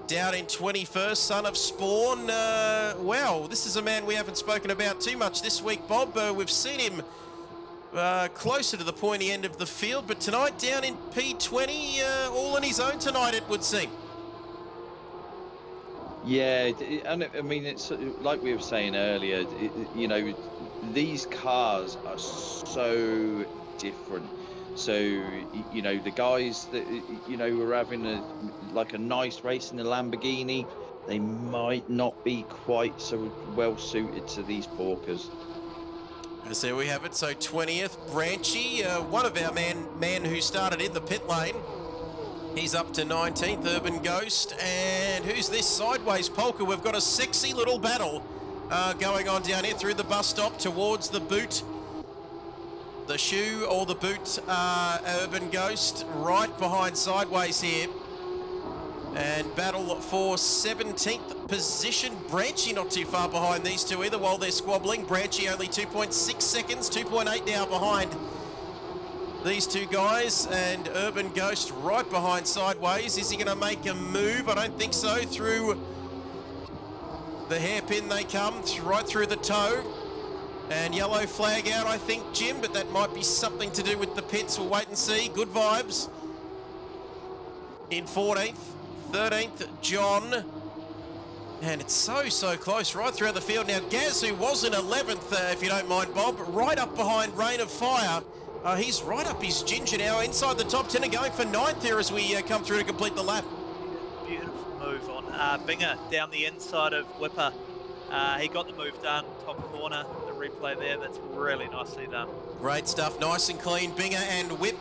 down in 21st. Son of Spawn. Wow, this is a man we haven't spoken about too much this week, Bob. We've seen him closer to the pointy end of the field, but tonight down in P20, all on his own tonight, it would seem. Yeah, and I mean, it's like we were saying earlier, these cars are so different. So, the guys that, were having a nice race in a Lamborghini, they might not be quite so well suited to these porkers. So there we have it. So 20th, Branchy, one of our men who started in the pit lane. He's up to 19th, Urban Ghost. And who's this? Sideways Polka. We've got a sexy little battle going on down here through the bus stop towards the boot. The shoe or the boot, Urban Ghost, right behind Sideways here. And battle for 17th position. Branchy not too far behind these two either while they're squabbling. Branchy only 2.6 seconds, 2.8 now behind these two guys. And Urban Ghost right behind Sideways. Is he going to make a move? I don't think so. Through the hairpin they come, right through the toe. And yellow flag out, I think, Jim, but that might be something to do with the pits. We'll wait and see. Good vibes. In 14th. 13th, John. And it's so close right throughout the field. Now, Gaz, who was in 11th, if you don't mind, Bob, right up behind Rain of Fire. He's right up his ginger now, inside the top 10 and going for 9th here as we come through to complete the lap. Beautiful move on Binger down the inside of Whipper. He got the move done, top corner, the replay there, that's really nicely done. Great stuff, nice and clean, Binger and Whip.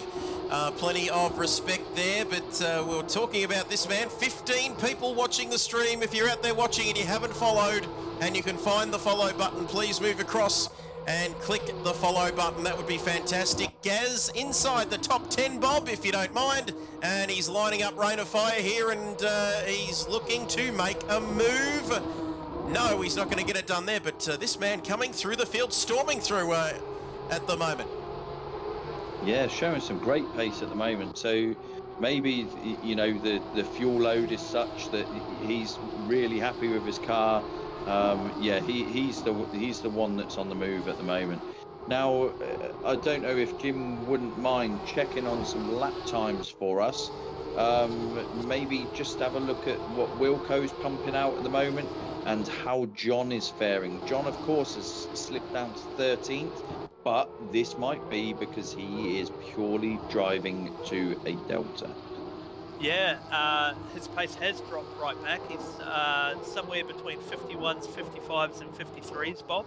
Plenty of respect there, but we were talking about this man. 15 people watching the stream. If you're out there watching and you haven't followed, and you can find the follow button, please move across and click the follow button. That would be fantastic. Gaz inside the top 10, Bob, if you don't mind. And he's lining up Rain of Fire here, and he's looking to make a move. No, he's not going to get it done there, but this man coming through the field, storming through at the moment. Yeah, showing some great pace at the moment. So maybe, you know, the fuel load is such that he's really happy with his car. Yeah, he's the one that's on the move at the moment. Now, I don't know if Jim wouldn't mind checking on some lap times for us. Maybe just have a look at what Wilco's pumping out at the moment and how John is faring. John, of course, has slipped down to 13th. But this might be because he is purely driving to a Delta. Yeah, his pace has dropped right back. He's somewhere between 51s, 55s and 53s, Bob.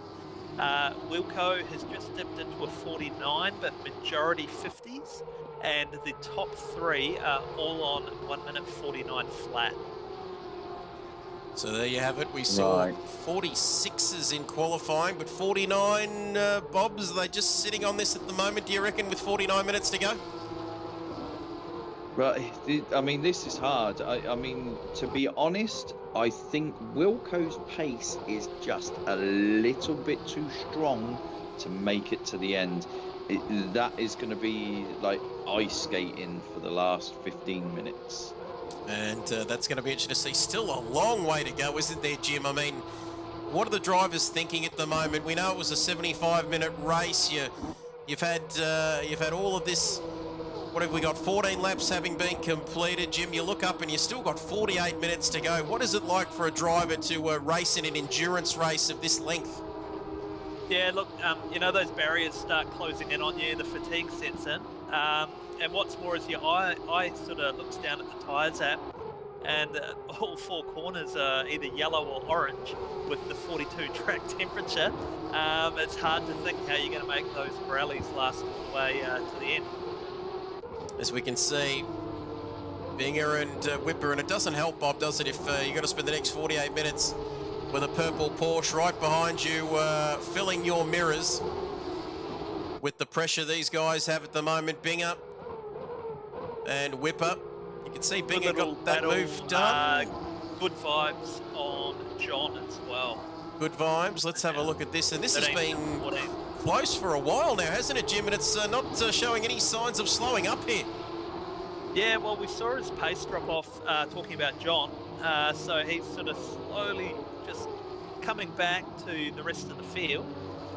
Wilco has just dipped into a 49, but majority 50s. And the top three are all on 1 minute 49 flat. So there you have it. We saw 46s in qualifying, but 49 Bobs, are they just sitting on this at the moment, do you reckon, with 49 minutes to go? Right, I mean, this is hard. I mean, to be honest, I think Wilco's pace is just a little bit too strong to make it to the end. That is going to be like ice skating for the last 15 minutes. And that's going to be interesting to see. Still a long way to go, isn't there, Jim? I mean, what are the drivers thinking at the moment? We know it was a 75-minute race. You've had all of this. What have we got? 14 laps having been completed, Jim. You look up and you still got 48 minutes to go. What is it like for a driver to race in an endurance race of this length? Yeah, look, you know, those barriers start closing in on you, the fatigue sets in. And what's more is your eye sort of looks down at the tyres app, and all four corners are either yellow or orange with the 42 track temperature. It's hard to think how you're going to make those rallies last all the way to the end. As we can see, Binger and Whipper, and it doesn't help, Bob, does it, if you've got to spend the next 48 minutes with a purple Porsche right behind you, filling your mirrors with the pressure these guys have at the moment. Binger and Whipper. You can see Binger got that move done. Good vibes on John as well. Good vibes. Let's have a look at this. And this has been close for a while now, hasn't it, Jim? And it's not showing any signs of slowing up here. Yeah, well, we saw his pace drop off talking about John. So he's sort of slowly just coming back to the rest of the field.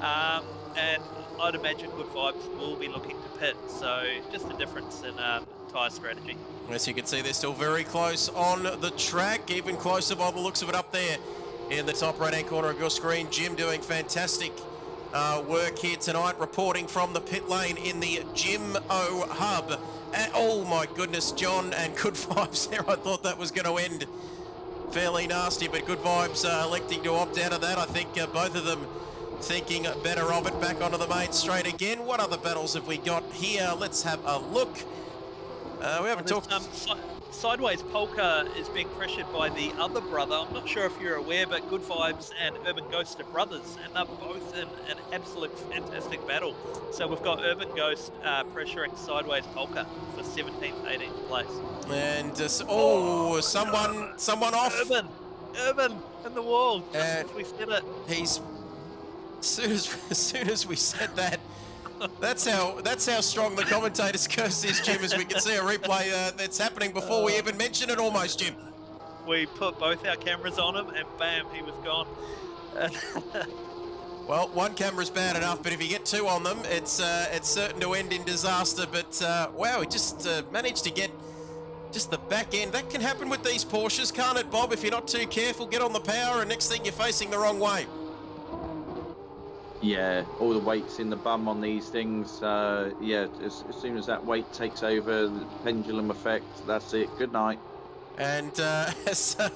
And I'd imagine Good Vibes will be looking to pit. So just a difference in tyre strategy. As you can see, they're still very close on the track, even closer by the looks of it up there in the top right-hand corner of your screen. Jim doing fantastic work here tonight, reporting from the pit lane in the Jim O Hub. And, oh my goodness, John and Good Vibes there. I thought that was going to end fairly nasty, but Good Vibes electing to opt out of that. I think both of them thinking better of it. Back onto the main straight again. What other battles have we got here? Let's have a look. We haven't talked... Sideways Polka is being pressured by the other brother. I'm not sure if you're aware, but Good Vibes and Urban Ghost are brothers, and they're both in an absolute fantastic battle. So we've got Urban Ghost pressuring Sideways Polka for 17th, 18th place. And someone off. Urban in the wall. Just as we said it. He's as soon as we said that. That's how strong the commentator's curse is, Jim, as we can see a replay that's happening before we even mention it almost, Jim. We put both our cameras on him and bam, he was gone. Well, one camera's bad enough, but if you get two on them, it's certain to end in disaster. But wow, he just managed to get just the back end. That can happen with these Porsches, can't it, Bob? If you're not too careful, get on the power and next thing you're facing the wrong way. Yeah, all the weight's in the bum on these things. Yeah, as soon as that weight takes over, the pendulum effect, that's it. Good night. And so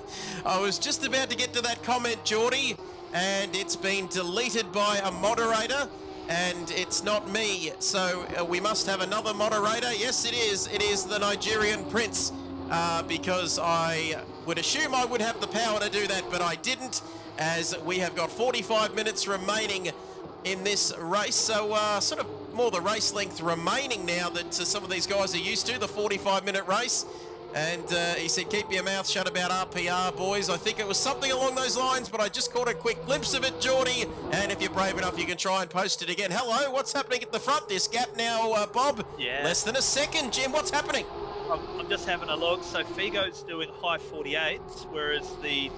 I was just about to get to that comment, Geordie, and it's been deleted by a moderator, and it's not me. So we must have another moderator. Yes, it is. It is the Nigerian Prince, because I would assume I would have the power to do that, but I didn't, as we have got 45 minutes remaining in this race. So sort of more the race length remaining now that some of these guys are used to, the 45-minute race. And he said, keep your mouth shut about RPR, boys. I think it was something along those lines, but I just caught a quick glimpse of it, Geordie. And if you're brave enough, you can try and post it again. Hello, what's happening at the front? This gap now, Bob? Yeah. Less than a second, Jim. What's happening? I'm just having a look. So Figo's doing high 48s, whereas the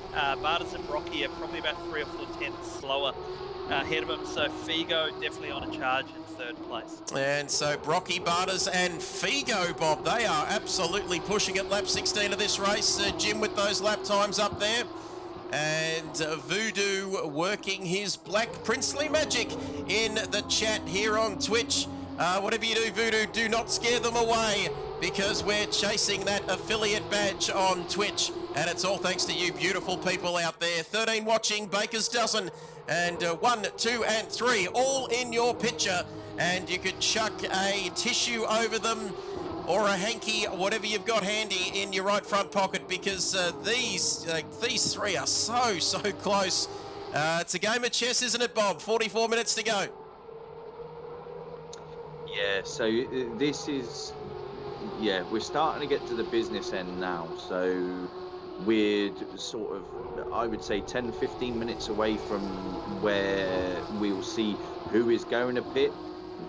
Barters and Rocky are probably about 3 or 4 tenths slower ahead of him. So Figo definitely on a charge in third place. And so Brocky, Barters and Figo, Bob, they are absolutely pushing at lap 16 of this race. Jim with those lap times up there. And Voodoo working his black princely magic in the chat here on Twitch. Whatever you do, Voodoo, do not scare them away, because we're chasing that affiliate badge on Twitch. And it's all thanks to you beautiful people out there. 13 watching, Baker's dozen. And 1, 2 and 3 all in your picture. And you could chuck a tissue over them or a hanky, whatever you've got handy in your right front pocket, because these three are so close. It's a game of chess, isn't it, Bob? 44 minutes to go. Yeah, so this is, yeah, we're starting to get to the business end now. So we're sort of, I would say 10-15 minutes away from where we'll see who is going to pit,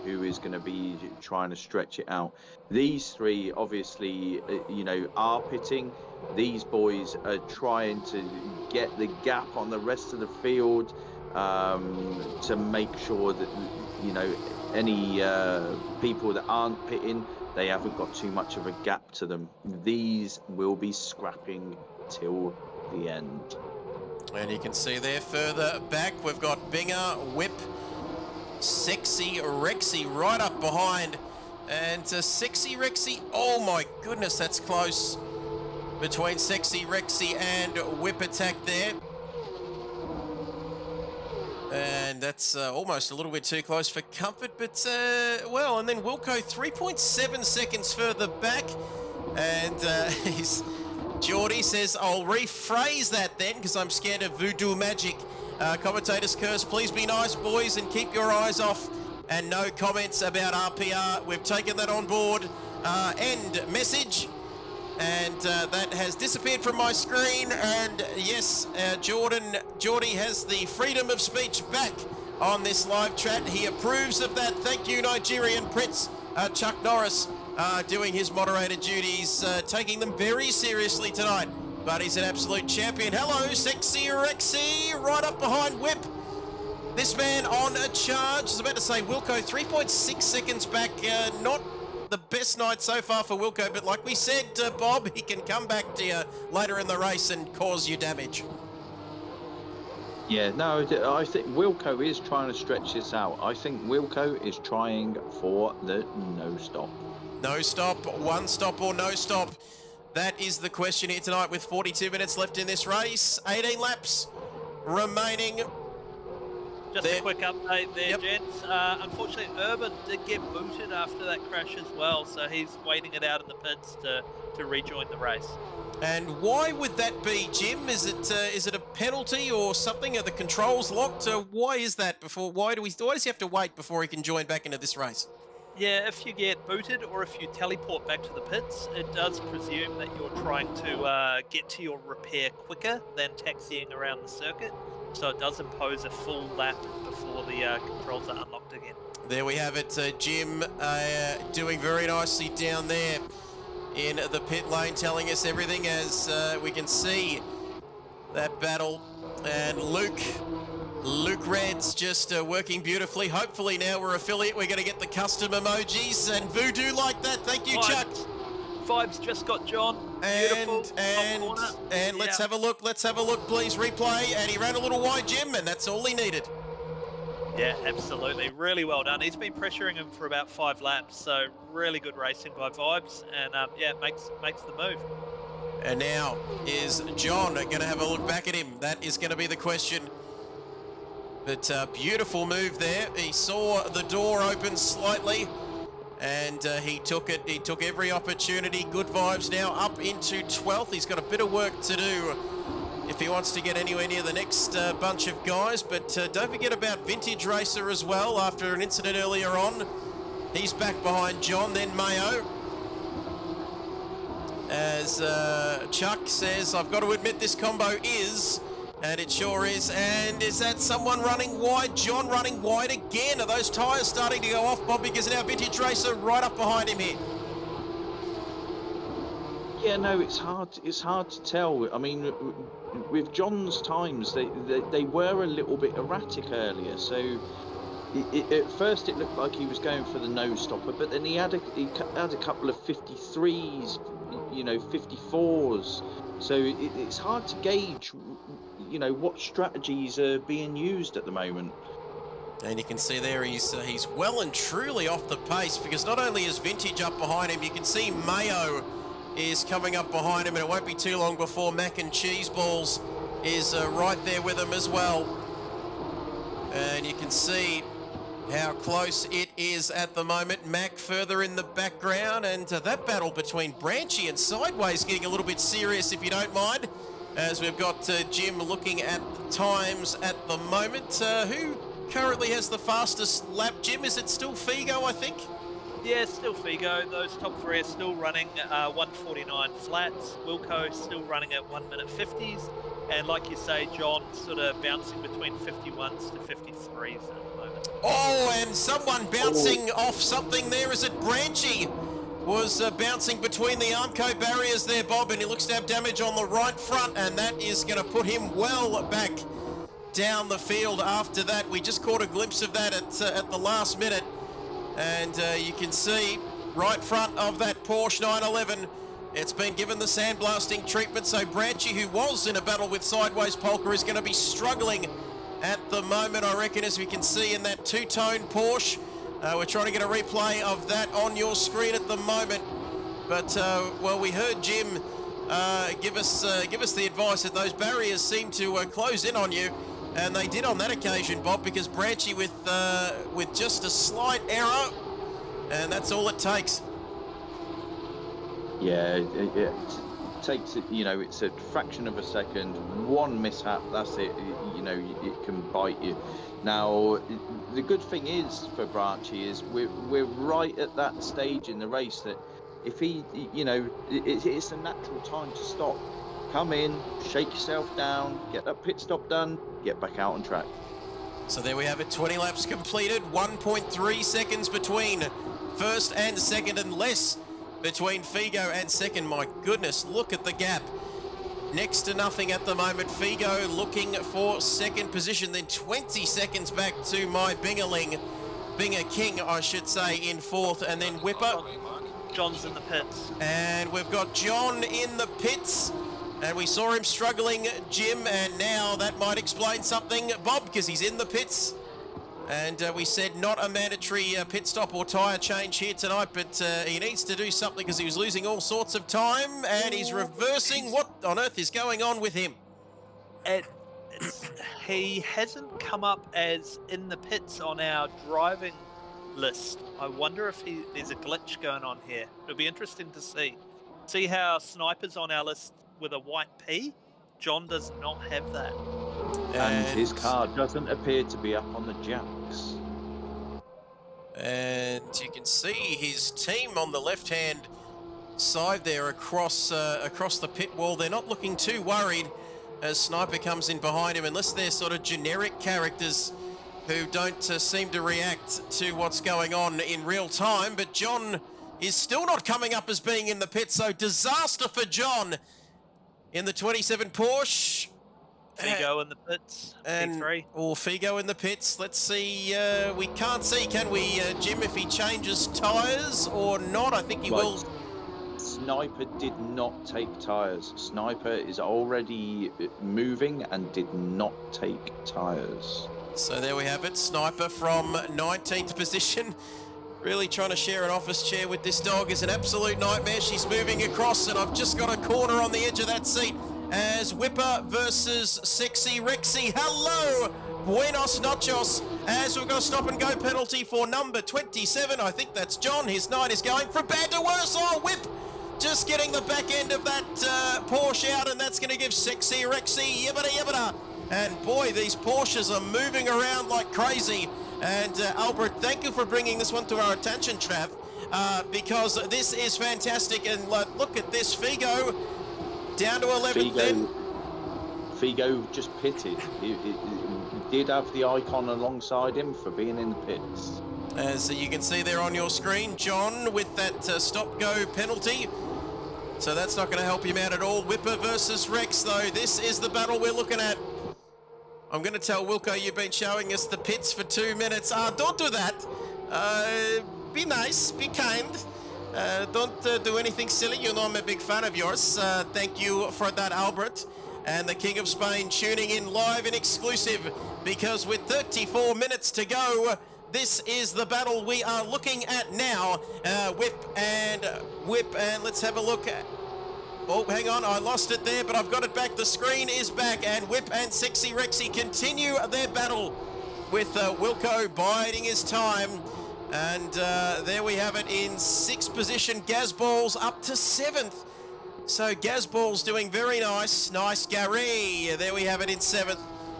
who is going to be trying to stretch it out. These three obviously, you know, are pitting. These boys are trying to get the gap on the rest of the field, to make sure that, you know, any people that aren't pitting, they haven't got too much of a gap to them. These will be scrapping till the end. And you can see there further back, we've got Binger, Whip, Sexy Rexy right up behind. And Sexy Rexy, oh my goodness, that's close between Sexy Rexy and Whip Attack there. And that's almost a little bit too close for comfort, but well, and then Wilco 3.7 seconds further back. And Geordie says, I'll rephrase that then, because I'm scared of voodoo magic. Commentator's curse, please be nice, boys, and keep your eyes off. And no comments about RPR. We've taken that on board. End message. And that has disappeared from my screen. And yes, Geordie has the freedom of speech back on this live chat. He approves of that. Thank you, Nigerian Prince. Chuck Norris doing his moderator duties, taking them very seriously tonight. But he's an absolute champion. Hello, Sexy Rexy, right up behind Whip. This man on a charge. I was about to say Wilco, 3.6 seconds back. Not the best night so far for Wilco, but like we said, Bob, he can come back to you later in the race and cause you damage. Yeah, no, I think Wilco is trying to stretch this out. I think Wilco is trying for the no stop. No stop, one stop or no stop. That is the question here tonight with 42 minutes left in this race. 18 laps remaining. Just a quick update there, Yep. gents. Unfortunately, Urban did get booted after that crash as well, so he's waiting it out in the pits to rejoin the race. And why would that be, Jim? Is it a penalty or something? Are the controls locked? Why is that? Why does he have to wait before he can join back into this race? Yeah, if you get booted or if you teleport back to the pits, it does presume that you're trying to get to your repair quicker than taxiing around the circuit. So it does impose a full lap before the controls are unlocked again. There we have it, Jim doing very nicely down there in the pit lane, telling us everything as we can see that battle. And Luke Red's just working beautifully. Hopefully now we're affiliate, we're going to get the custom emojis and voodoo like that. Thank you, Chuck. Vibes just got John. Beautiful. And let's have a look. Let's have a look, please. Replay. And he ran a little wide, Jim, and that's all he needed. Yeah, absolutely. Really well done. He's been pressuring him for about 5 laps, so really good racing by Vibes, and yeah, makes the move. And now is John going to have a look back at him? That is going to be the question. But beautiful move there. He saw the door open slightly, and he took it. He took every opportunity. Good Vibes now up into 12th. He's got a bit of work to do if he wants to get anywhere near the next bunch of guys. But don't forget about Vintage Racer as well. After an incident earlier on, he's back behind John, then Mayo. As Chuck says, I've got to admit this combo is, and it sure is. And is that someone running wide? John running wide again. Are those tyres starting to go off, Bob? Because now Vintage Racer right up behind him here. Yeah, no, it's hard to tell. I mean, with John's times, they were a little bit erratic earlier. So at first it looked like he was going for the nose stopper, but then he had a couple of 53s, 54s. So it's hard to gauge, what strategies are being used at the moment. And you can see there he's well and truly off the pace, because not only is Vintage up behind him, you can see Mayo is coming up behind him, and it won't be too long before Mac and Cheese Balls is right there with him as well. And you can see how close it is at the moment. Mac further in the background, and that battle between Branchy and Sideways getting a little bit serious, if you don't mind, as we've got Jim looking at the times at the moment. Who currently has the fastest lap, Jim? Is it still Figo, I think? Yeah, still Figo. Those top 3 are still running 1:49 flats. Wilco still running at 1 minute 50s. And like you say, John sort of bouncing between 51s to 53s at the moment. Oh, and someone bouncing off something there. Is it Branchy? Was bouncing between the Armco barriers there, Bob, and he looks to have damage on the right front, and that is going to put him well back down the field after that. We just caught a glimpse of that at the last minute. And you can see right front of that Porsche 911, it's been given the sandblasting treatment. So Branchy, who was in a battle with Sideways Polka, is going to be struggling at the moment, I reckon, as we can see in that two-tone Porsche. We're trying to get a replay of that on your screen at the moment. But, well, we heard Jim give us the advice that those barriers seem to close in on you. And they did on that occasion, Bob, because Branchy with just a slight error, and that's all it takes. Yeah, it takes it. It's a fraction of a second. One mishap, that's it. It can bite you. Now, the good thing is for Branchy is we're right at that stage in the race that if he, it's a natural time to stop. Come in, shake yourself down, get that pit stop done, get back out on track. So there we have it, 20 laps completed, 1.3 seconds between first and second, and less between Figo and second. My goodness, look at the gap. Next to nothing at the moment. Figo looking for second position, then 20 seconds back to my Binger King, I should say, in fourth, and then Whipper. John's in the pits. And we've got John in the pits. And we saw him struggling, Jim, and now that might explain something, Bob, because he's in the pits. And we said not a mandatory pit stop or tyre change here tonight, but he needs to do something because he was losing all sorts of time, and he's reversing. What on earth is going on with him? He hasn't come up as in the pits on our driving list. I wonder if there's a glitch going on here. It'll be interesting to see. See how Sniper's on our list with a white P? John does not have that. And his car doesn't appear to be up on the jacks. And you can see his team on the left-hand side there across the pit wall. They're not looking too worried as Sniper comes in behind him, unless they're sort of generic characters who don't seem to react to what's going on in real time. But John is still not coming up as being in the pit, so disaster for John in the 27 Porsche. Figo in the pits, and P3. Or Figo in the pits. Let's see. We can't see, can we, Jim, if he changes tyres or not? I think he will. Sniper did not take tyres. Sniper is already moving and did not take tyres. So there we have it. Sniper from 19th position. Really trying to share an office chair with this dog is an absolute nightmare. She's moving across, and I've just got a corner on the edge of that seat as Whipper versus Sexy Rexy. Hello, buenos noches, as we've got a stop and go penalty for number 27. I think that's John. His night is going from bad to worse. Oh, Whip just getting the back end of that Porsche out, and that's going to give Sexy Rexy yibbida yibbida. And boy, these Porsches are moving around like crazy. And Albert, thank you for bringing this one to our attention, Trav, because this is fantastic. And look at this, Figo down to 11th then. Figo just pitted. He did have the icon alongside him for being in the pits. As you can see there on your screen, John with that stop-go penalty. So that's not going to help him out at all. Whipper versus Rex, though. This is the battle we're looking at. I'm going to tell Wilco you've been showing us the pits for 2 minutes. Don't do that. Be nice, be kind. Don't do anything silly. You know I'm a big fan of yours. Thank you for that, Albert. And the King of Spain tuning in live and exclusive, because with 34 minutes to go, this is the battle we are looking at now. Whip, and let's have a look at... Oh, hang on, I lost it there, but I've got it back. The screen is back, and Whip and Sexy Rexy continue their battle with Wilco biding his time. And there we have it in 6th position. Gazballs up to 7th. So Gazballs doing very nice. Nice, Gary. There we have it in 7th.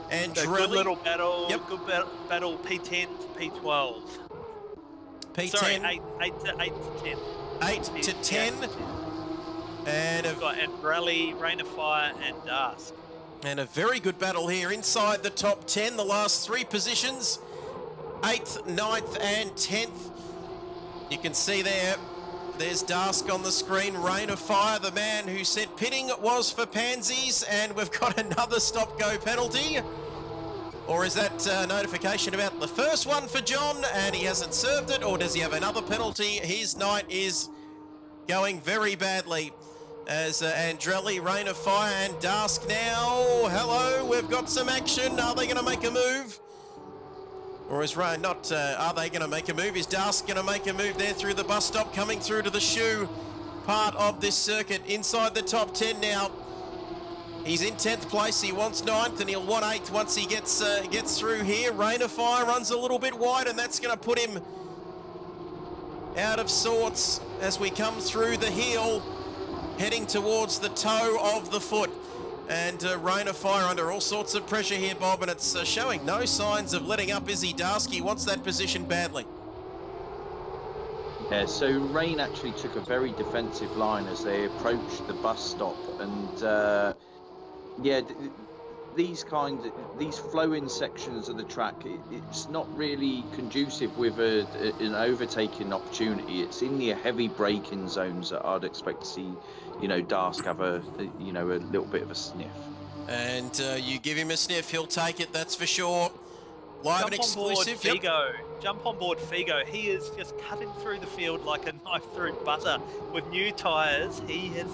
And good little battle. Yep. Good battle. P10 to P12. P10. Sorry, 8 to 10. 8 to 10. And we've got Andrali, Rain of Fire, and Dusk. And a very good battle here inside the top 10. The last 3 positions, 8th, 9th, and 10th. You can see there's Dusk on the screen. Rain of Fire, the man who said pitting was for pansies, and we've got another stop-go penalty. Or is that notification about the first one for John, and he hasn't served it, or does he have another penalty? His night is going very badly. As Andrelli, Rain of Fire, and Dusk now. Hello, we've got some action. Are they going to make a move? Or is Rain not, are they going to make a move? Is Dusk going to make a move there through the bus stop, coming through to the shoe part of this circuit, inside the top 10 now. He's in 10th place, he wants 9th, and he'll want 8th once he gets through here. Rain of Fire runs a little bit wide, and that's going to put him out of sorts as we come through the heel, heading towards the toe of the foot. And Rain of Fire under all sorts of pressure here, Bob, and it's showing no signs of letting up, is he, Dusk? He wants that position badly. Yeah, so Rain actually took a very defensive line as they approached the bus stop, and yeah, these flowing sections of the track, it's not really conducive with an overtaking opportunity. It's in the heavy braking zones that I'd expect to see, you know, Dusk have a little bit of a sniff. And you give him a sniff, he'll take it, that's for sure. Live and exclusive. Figo. Jump on board Figo. He is just cutting through the field like a knife through butter. With new tyres, he is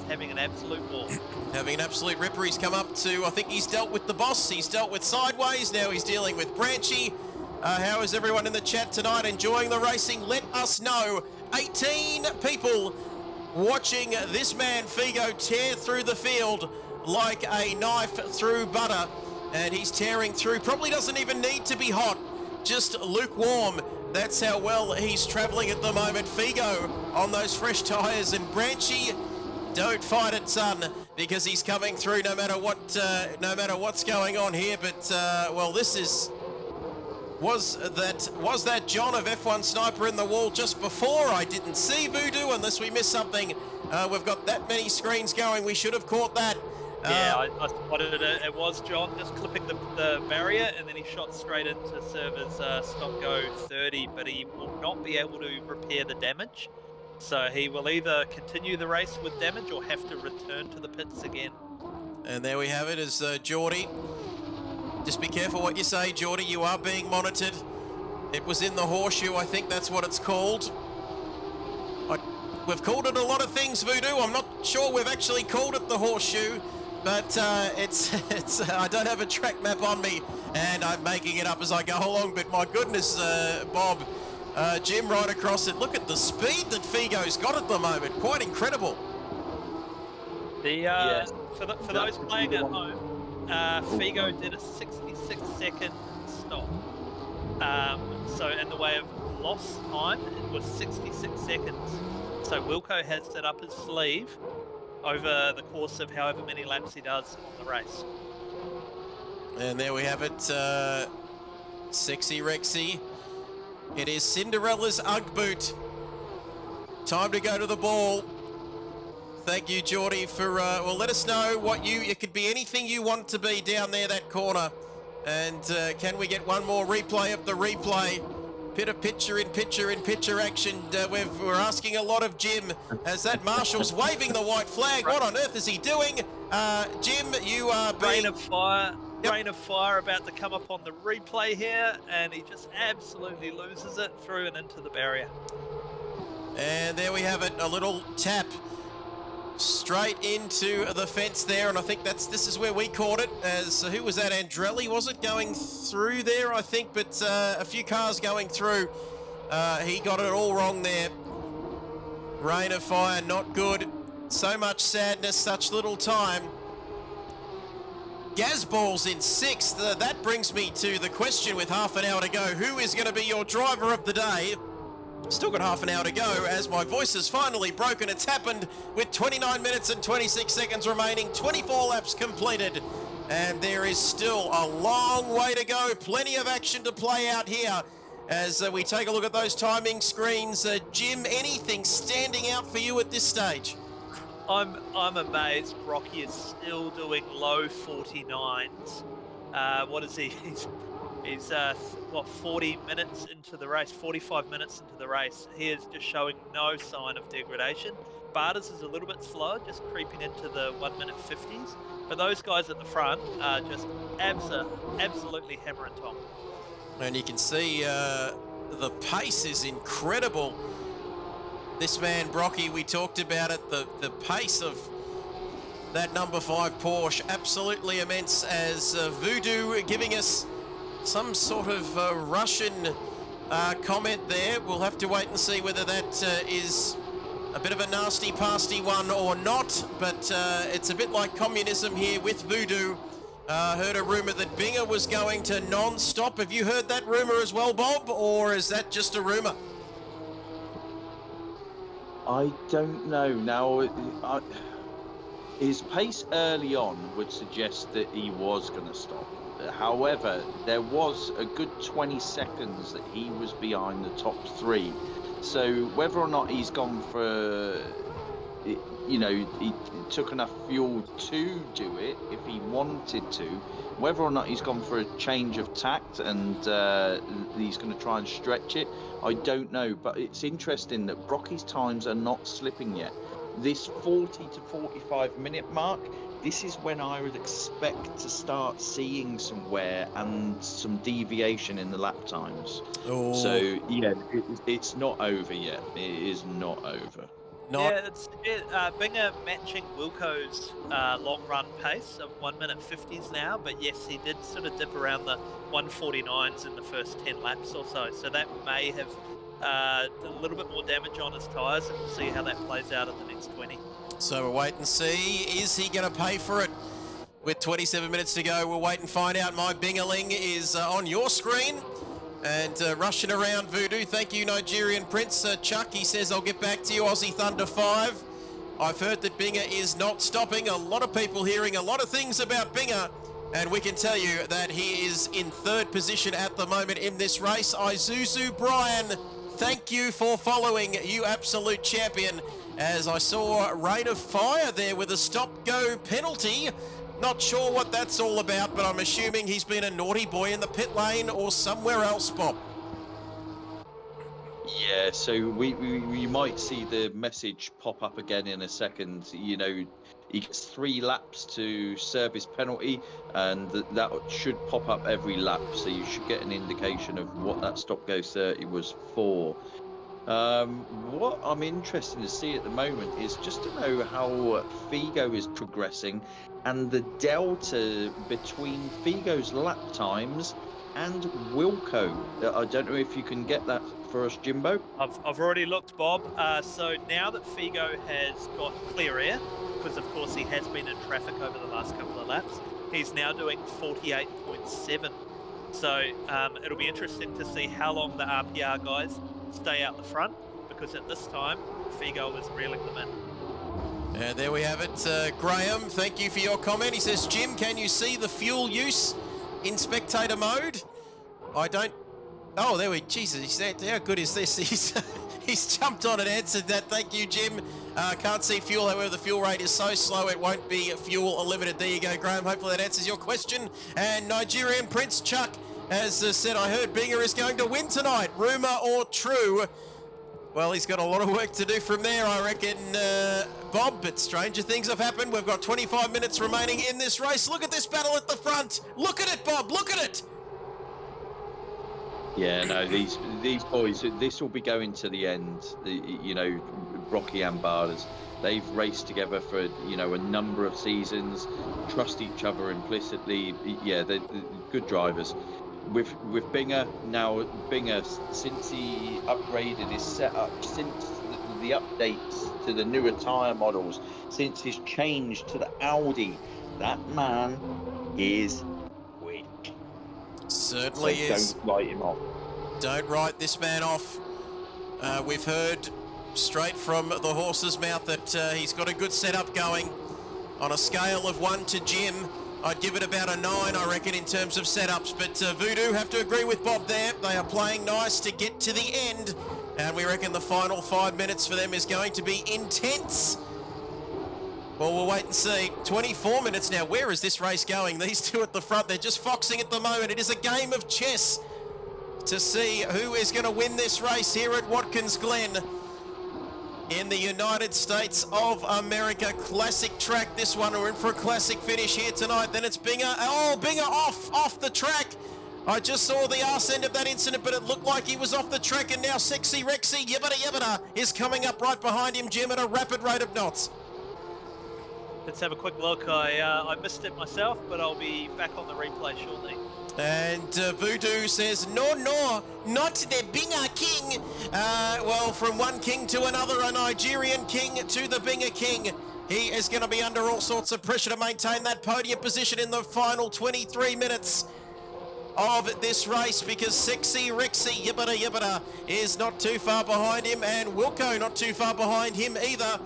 having an absolute ball. Having an absolute ripper. He's come up to, I think he's dealt with the boss. He's dealt with Sideways. Now he's dealing with Branchy. How is everyone in the chat tonight enjoying the racing? Let us know. 18 people watching this man Figo tear through the field like a knife through butter. and he's tearing through. Probably doesn't even need to be hot, just lukewarm. That's how well he's travelling at the moment. Figo on those fresh tyres, and Branchy, don't fight it, son, because he's coming through no matter what's going on here. But well, this is was that John of F1 Sniper in the wall just before? I didn't see Voodoo unless we missed something. We've got that many screens going. We should have caught that. Yeah, I spotted it. It was John just clipping the barrier, and then he shot straight into server's stop-go 30, but he will not be able to repair the damage. So he will either continue the race with damage or have to return to the pits again. And there we have it, as Geordie. Just be careful what you say, Geordie. You are being monitored. It was in the horseshoe, I think that's what it's called. We've called it a lot of things, Voodoo. I'm not sure we've actually called it the horseshoe, but it's I don't have a track map on me, and I'm making it up as I go along. But my goodness, Bob, Jim, right across it. Look at the speed that Figo's got at the moment. Quite incredible. For those playing at home, Figo did a 66-second stop. So in the way of lost time, it was 66 seconds. So Wilco has that up his sleeve over the course of however many laps he does on the race. And there we have it, Sexy Rexy. It is Cinderella's Ugg boot. Time to go to the ball. Thank you, Geordie, for, well, let us know what it could be anything you want to be down there, that corner. And can we get one more replay of the replay? Bit of picture action. We're asking a lot of Jim, as that marshal's waving the white flag. What on earth is he doing? Jim, you are being... Rain of fire about to come up on the replay here, and he just absolutely loses it through and into the barrier. And there we have it, a little tap straight into the fence there, and I think this is where we caught it, as who was that? Andrelli, was it, going through there, I think, but a few cars going through. He got it all wrong there. Rain of fire, not good. So much sadness, such little time. Gazball's in 6th. That brings me to the question with half an hour to go. Who is going to be your driver of the day? Still got half an hour to go, as my voice has finally broken. It's happened with 29 minutes and 26 seconds remaining, 24 laps completed, and there is still a long way to go. Plenty of action to play out here as we take a look at those timing screens. Jim, anything standing out for you at this stage? I'm amazed Brocky is still doing low 49s. What is he? He's what, 40 minutes into the race, 45 minutes into the race. He is just showing no sign of degradation. Barters is a little bit slow, just creeping into the 1 minute 50s. But those guys at the front are just absolutely hammer and tong. And you can see the pace is incredible. This man, Brocky, we talked about it, the pace of that number 5 Porsche, absolutely immense, as Voodoo giving us some sort of Russian comment there. We'll have to wait and see whether that is a bit of a nasty pasty one or not, but it's a bit like communism here with Voodoo. Heard a rumour that Binger was going to non-stop. Have you heard that rumour as well, Bob, or is that just a rumour? I don't know. Now, his pace early on would suggest that he was going to stop. However, there was a good 20 seconds that he was behind the top 3. So whether or not he's gone for, you know, he took enough fuel to do it, if he wanted to, whether or not he's gone for a change of tact and he's going to try and stretch it, I don't know. But it's interesting that Brocky's times are not slipping yet. This 40 to 45 minute mark, this is when I would expect to start seeing some wear and some deviation in the lap times. Oh. So, yeah, it's not over yet. It is not over. Yeah, Binger matching Wilco's long run pace of 1 minute 50s now, but yes, he did sort of dip around the 149s in the first 10 laps or so. So that may have a little bit more damage on his tyres, and we'll see how that plays out in the next 20. So we'll wait and see. Is he going to pay for it? with 27 minutes to go. We'll wait and find out. My Bingaling is on your screen. And rushing around Voodoo. Thank you, Nigerian Prince. Chuck, he says, I'll get back to you. Aussie Thunder 5. I've heard that Binga is not stopping. A lot of people hearing a lot of things about Binga. And we can tell you that he is in third position at the moment in this race. Isuzu Brian, thank you for following, you absolute champion. As I saw Rain of Fire there with a stop-go penalty. Not sure what that's all about, but I'm assuming he's been a naughty boy in the pit lane or somewhere else, Bob. Yeah, so we might see the message pop up again in a second. You know, he gets 3 laps to serve his penalty, and that should pop up every lap, so you should get an indication of what that stop-go 30 was for. What I'm interested to see at the moment is just to know how Figo is progressing and the delta between Figo's lap times and Wilco. I don't know if you can get that for us, Jimbo. I've already looked, Bob. So now that Figo has got clear air, because of course he has been in traffic over the last couple of laps, he's now doing 48.7. So it'll be interesting to see how long the RPR guys stay out the front, because at this time Figo is reeling them in. And there we have it. Graham, thank you for your comment. He says, Jim, can you see the fuel use in spectator mode? I don't. Oh, there we. Jesus, he said, how good is this? He's jumped on and answered that. Thank you, Jim. Can't see fuel. However, the fuel rate is so slow it won't be fuel limited. There you go, Graham. Hopefully that answers your question. And Nigerian Prince Chuck has said, I heard Binga is going to win tonight. Rumour or true? Well, he's got a lot of work to do from there, I reckon, Bob, but stranger things have happened. We've got 25 minutes remaining in this race. Look at this battle at the front. Look at it, Bob. Look at it. Yeah, no, these boys, this will be going to the end. You know, Rocky and Barders, they've raced together for, you know, a number of seasons, trust each other implicitly. Yeah, they're good drivers. With Binga, now Binga, since he upgraded his setup, since the updates to the newer tyre models, since his change to the Audi, that man is quick. Certainly so is. Don't write him off. Don't write this man off. We've heard straight from the horse's mouth that he's got a good setup going. On a scale of 1 to Jim, I'd give it about a 9, I reckon, in terms of setups. But Voodoo, have to agree with Bob there. They are playing nice to get to the end. And we reckon the final 5 minutes for them is going to be intense. Well, we'll wait and see. 24 minutes now. Where is this race going? These two at the front, they're just foxing at the moment. It is a game of chess to see who is going to win this race here at Watkins Glen in the United States of America. Classic track, this one. We're in for a classic finish here tonight. Then it's Binga. Oh, Binga off the track. I just saw the arse end of that incident, but it looked like he was off the track, and now Sexy Rexy Yibbita is coming up right behind him, Jim, at a rapid rate of knots. Let's have a quick look. I missed it myself, but I'll be back on the replay shortly. And Voodoo says, no, not the Binga King. Well, from one king to another, a Nigerian king to the Binga King. He is going to be under all sorts of pressure to maintain that podium position in the final 23 minutes of this race, because Sexy Rexy Yibbita is not too far behind him, and Wilco not too far behind him either.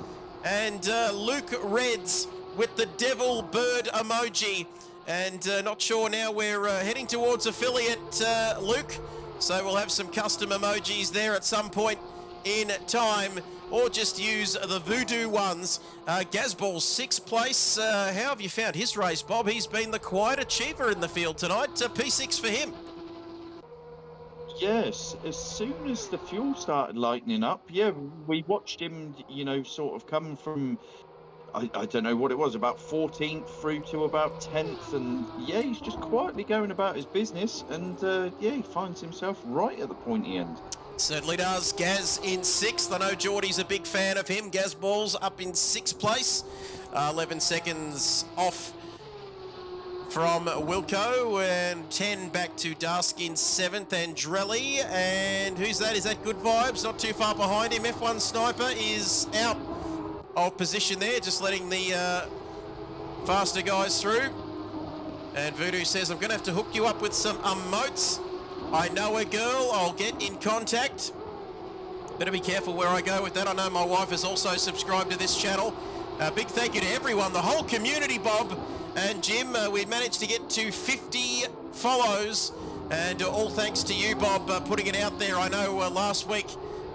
And Luke Reds with the devil bird emoji. And not sure now, we're heading towards affiliate, Luke. So we'll have some custom emojis there at some point in time, or just use the Voodoo ones. Gazball's 6th place. How have you found his race, Bob? He's been the quiet achiever in the field tonight. P6 for him. Yes, as soon as the fuel started lightening up, yeah, we watched him, you know, sort of come from, I don't know what it was, about 14th through to about 10th, and yeah, he's just quietly going about his business, and yeah, he finds himself right at the pointy end. Certainly does. Gaz in 6th. I know Geordie's a big fan of him. Gaz Balls up in 6th place. 11 seconds off from Wilco, and 10 back to Darsk in 7th, and Drelly. And who's that? Is that Good Vibes? Not too far behind him. F1 Sniper is out of position there, just letting the faster guys through. And Voodoo says, I'm going to have to hook you up with some emotes. I know a girl. I'll get in contact. Better be careful where I go with that. I know my wife has also subscribed to this channel. Big thank you to everyone, the whole community, Bob and Jim. We managed to get to 50 follows, and all thanks to you, Bob, putting it out there. I know last week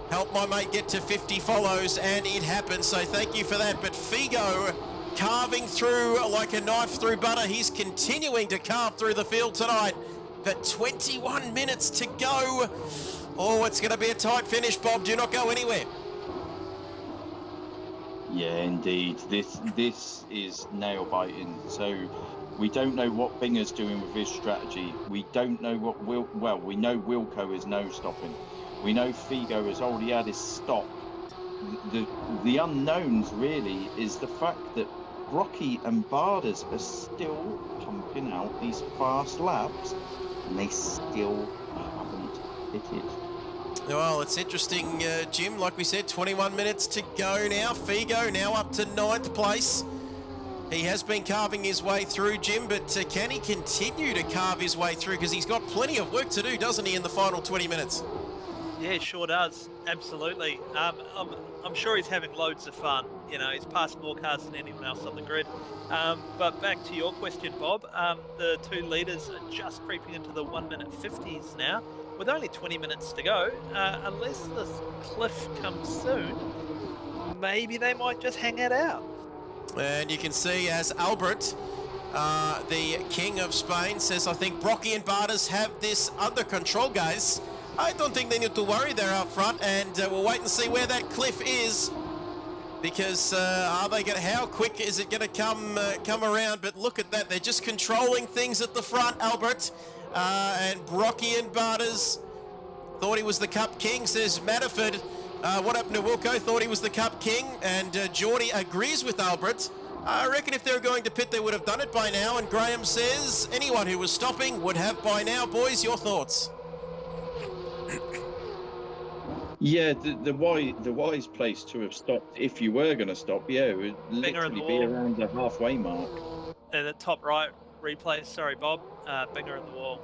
helped my mate get to 50 follows, and it happened, so thank you for that. But Figo carving through like a knife through butter. He's continuing to carve through the field tonight, but 21 minutes to go. Oh, it's going to be a tight finish, Bob. Do not go anywhere. Yeah, indeed. This is nail biting. So we don't know what Binger's doing with his strategy. We don't know what we know Wilco is no stopping. We know Figo has already had his stop. The unknowns really is the fact that Brocky and Barders are still pumping out these fast laps, and they still haven't hit it. Well, it's interesting, Jim. Like we said, 21 minutes to go now. Figo now up to 9th place. He has been carving his way through, Jim, but can he continue to carve his way through? Because he's got plenty of work to do, doesn't he, in the final 20 minutes? Yeah, sure does. Absolutely. I'm sure he's having loads of fun. You know, he's passed more cars than anyone else on the grid. But back to your question, Bob. The two leaders are just creeping into the 1 minute 50s now, with only 20 minutes to go. Unless this cliff comes soon, maybe they might just hang it out. And you can see as Albert, the king of Spain, says, I think Brocky and Barders have this under control, guys. I don't think they need to worry. They're out front, and we'll wait and see where that cliff is, because are they going? How quick is it going to come around? But look at that; they're just controlling things at the front, Albert, and Brocky and Barders thought he was the Cup King. Says Matterford. What happened to Wilco? Thought he was the Cup King, and Geordie agrees with Albert. I reckon if they were going to pit, they would have done it by now. And Graham says anyone who was stopping would have by now. Boys, your thoughts? Yeah, the wise place to have stopped, if you were going to stop, yeah, would literally be around the halfway mark. And the top right replay, sorry, Bob, Binger at the wall.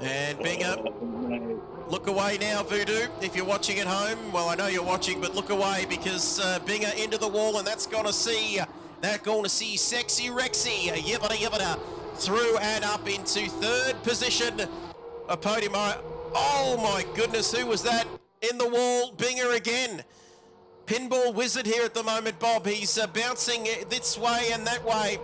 And Binger, look away now, Voodoo, if you're watching at home. Well, I know you're watching, but look away, because Binger into the wall, and that's going to see Sexy Rexy, yibbada yibbada, through and up into 3rd position. A podium. Oh my goodness, who was that? In the wall, Binger again. Pinball wizard here at the moment, Bob. He's bouncing this way and that way.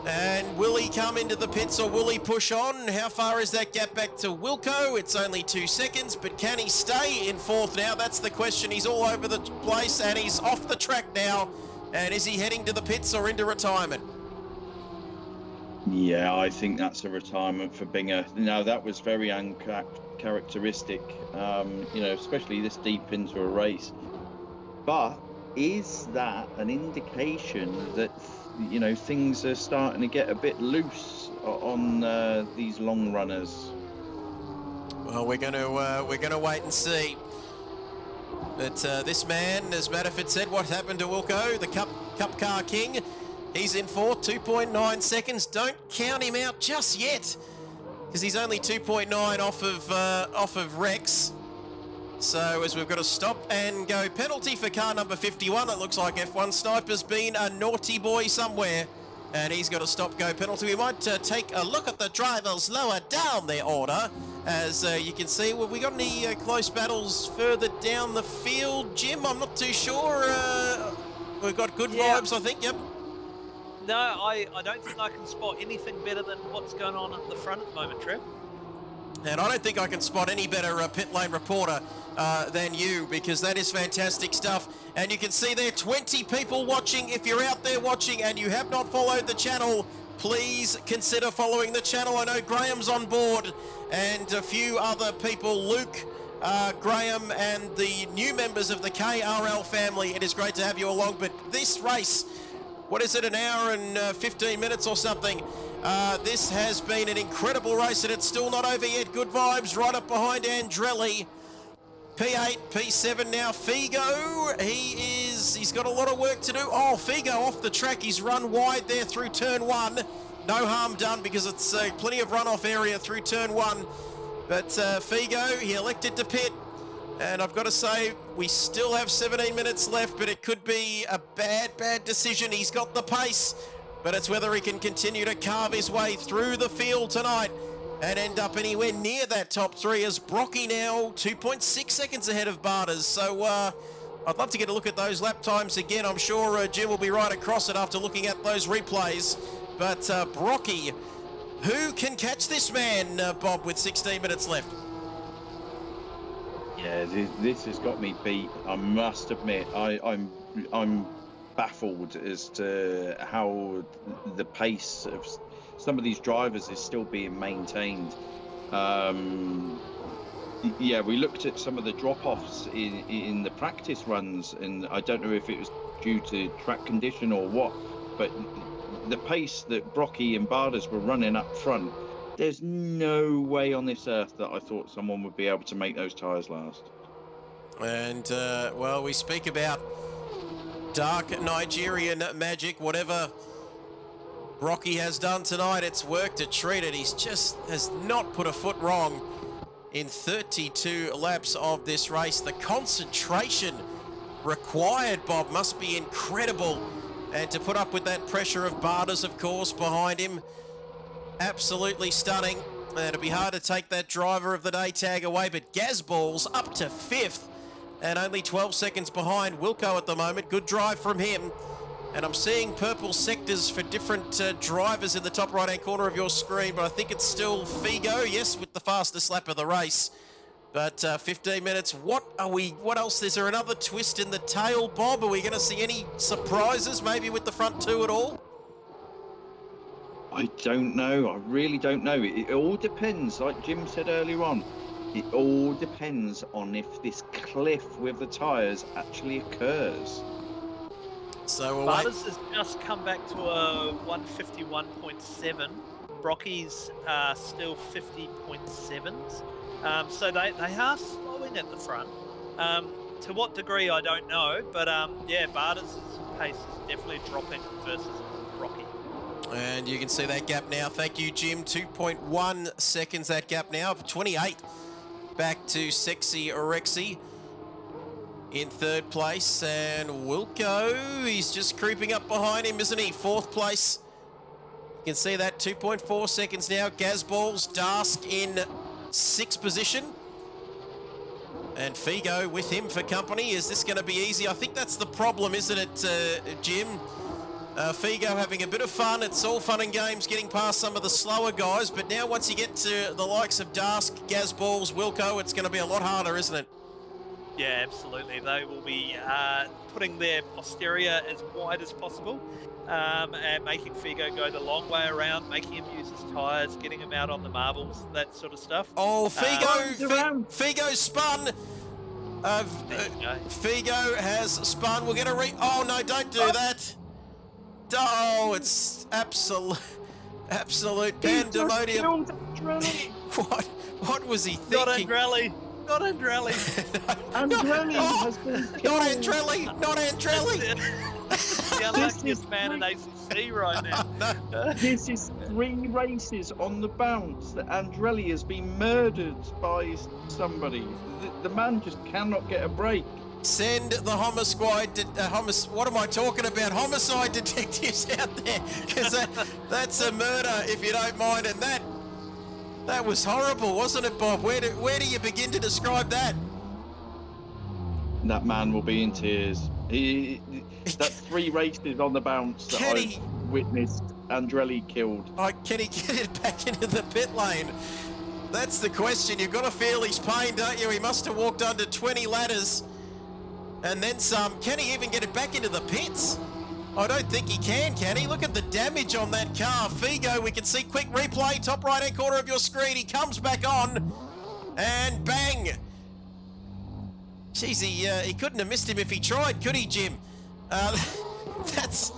And will he come into the pits, or will he push on? How far is that gap back to Wilco? It's only 2 seconds, but can he stay in 4th now? That's the question. He's all over the place, and he's off the track now. And is he heading to the pits or into retirement? Yeah, I think that's a retirement for Binger. Now, that was very uncharacteristic, you know, especially this deep into a race. But is that an indication that, you know, things are starting to get a bit loose on these long runners? Well, we're going to wait and see. But this man, as Matterford said, what happened to Wilco, the Cup Car King? He's in 4th, 2.9 seconds. Don't count him out just yet, because he's only 2.9 off of Rex. So as we've got to stop and go, penalty for car number 51. It looks like F1 Sniper's been a naughty boy somewhere, and he's got a stop-go penalty. We might take a look at the drivers lower down their order. As you can see, have we got any close battles further down the field, Jim? I'm not too sure. We've got good vibes, I think. Yep. No, I don't think I can spot anything better than what's going on at the front at the moment, Trev. And I don't think I can spot any better pit lane reporter than you, because that is fantastic stuff. And you can see there 20 people watching. If you're out there watching and you have not followed the channel, please consider following the channel. I know Graham's on board and a few other people, Luke, Graham, and the new members of the KRL family. It is great to have you along. But this race, what is it, an hour and 15 minutes or something? This has been an incredible race, and it's still not over yet. Good vibes right up behind Andrelli. P8, P7 now. Figo, he's got a lot of work to do. Oh, Figo off the track. He's run wide there through turn 1. no harm done because it's plenty of runoff area through turn 1. But Figo, he elected to pit. And I've got to say, we still have 17 minutes left, but it could be a bad decision. He's got the pace, but it's whether he can continue to carve his way through the field tonight and end up anywhere near that top 3, as Brocky now 2.6 seconds ahead of Barters. So I'd love to get a look at those lap times again. I'm sure Jim will be right across it after looking at those replays. But Brocky, who can catch this man, Bob, with 16 minutes left? Yeah, this has got me beat. I must admit, I'm baffled as to how the pace of some of these drivers is still being maintained. Yeah, we looked at some of the drop-offs in the practice runs, and I don't know if it was due to track condition or what, but the pace that Brocky and Bardas were running up front, there's no way on this earth that I thought someone would be able to make those tyres last. And, well, we speak about dark Nigerian magic. Whatever Brocky has done tonight, it's worked to treat it. He's just has not put a foot wrong in 32 laps of this race. The concentration required, Bob, must be incredible. And to put up with that pressure of Bardas, of course, behind him, absolutely stunning. It'll be hard to take that driver of the day tag away, but Gazballs up to 5th and only 12 seconds behind Wilco at the moment. Good drive from him. And I'm seeing purple sectors for different drivers in the top right-hand corner of your screen, but I think it's still Figo, yes, with the fastest lap of the race. But 15 minutes, what else? Is there another twist in the tail, Bob? Are we going to see any surprises, maybe with the front 2 at all? I don't know. I really don't know. It all depends, like Jim said earlier on, it all depends on if this cliff with the tyres actually occurs. So Bardas has just come back to a 151.7. Brocky's still 50.7s. So they are slowing at the front. To what degree, I don't know. But yeah, Bardas' pace is definitely dropping versus Brocky. And you can see that gap now. Thank you, Jim. 2.1 seconds, that gap now. 28 back to Sexy Orexy in 3rd place. And Wilco, he's just creeping up behind him, isn't he? 4th place. You can see that 2.4 seconds now. Gazballs, Dask in 6th position. And Figo with him for company. Is this going to be easy? I think that's the problem, isn't it, Jim? Figo having a bit of fun. It's all fun and games getting past some of the slower guys, but now once you get to the likes of Dask, Gazballs, Wilco, it's going to be a lot harder, isn't it? Yeah, absolutely. They will be putting their posterior as wide as possible and making Figo go the long way around, making him use his tyres, getting him out on the marbles, that sort of stuff. Oh, Figo spun. Figo has spun. We're going to oh no, don't do that. Oh, it's absolute pandemonium. What was he thinking? Not Andrelli. Andrelli has been killed. Not Andrelli. The unluckiest man in ACC right now. This is 3 races on the bounce that Andrelli has been murdered by somebody. The man just cannot get a break. Send the homicide detectives out there, because that's a murder, if you don't mind. And that was horrible, wasn't it, Bob? Where do you begin to describe that? That man will be in tears. That's 3 races on the bounce that I've witnessed Andrelli killed. Can he get it back into the pit lane? That's the question. You've got to feel his pain, don't you? He must have walked under 20 ladders. And then some. Can he even get it back into the pits? I don't think he can he? Look at the damage on that car. Figo, we can see quick replay, top right-hand corner of your screen. He comes back on, and bang. Jeez, he couldn't have missed him if he tried, could he, Jim? That's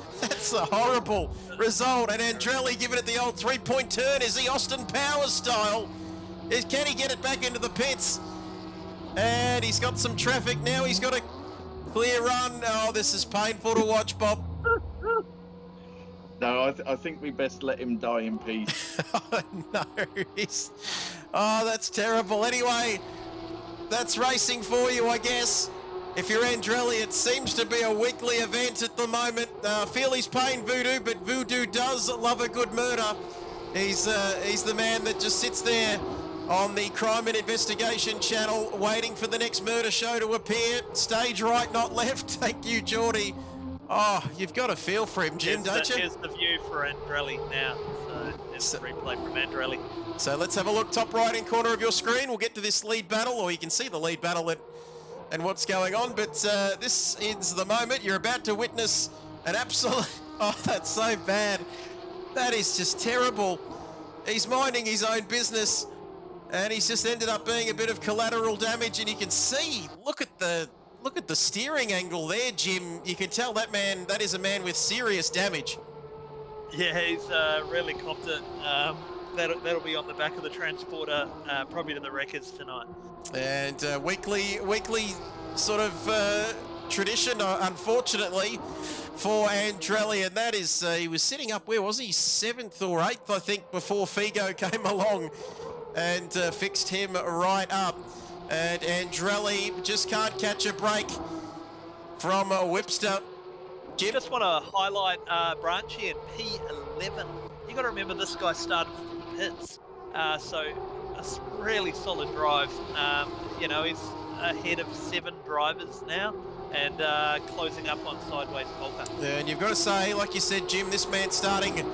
a horrible result. And Andrelli giving it the old 3-point turn. Is he Austin Powers style? Can he get it back into the pits? And he's got some traffic now. He's got a clear run. Oh, this is painful to watch, Bob. No, I think we best let him die in peace. Oh, no, oh, that's terrible. Anyway, that's racing for you, I guess. If you're Andrelli, it seems to be a weekly event at the moment. Feel his pain, Voodoo, but Voodoo does love a good murder. He's the man that just sits there on the Crime and Investigation channel waiting for the next murder show to appear. Stage right, not left. Thank you, Geordie. Oh, you've got a feel for him, Jim, don't you? Here's the view for Andrelli now. So it's a replay from Andrelli. So let's have a look, top right-hand corner of your screen. We'll get to this lead battle, or you can see the lead battle and what's going on. But this is the moment. You're about to witness an absolute... Oh, that's so bad. That is just terrible. He's minding his own business, and he's just ended up being a bit of collateral damage. And you can see, look at the steering angle there, Jim. You can tell that is a man with serious damage. Yeah, he's really copped it. That'll be on the back of the transporter, probably to the wreckers tonight. And weekly sort of tradition, unfortunately, for Andrelli, and that is he was sitting up, where was he, 7th or 8th, I think, before Figo came along and fixed him right up. And Andrelli just can't catch a break from Whipster. Jim? Just want to highlight Branchy in P11. You got to remember this guy started from the pits, so a really solid drive. You know, he's ahead of 7 drivers now, and closing up on sideways polka. Yeah, and you've got to say, like you said, Jim, this man starting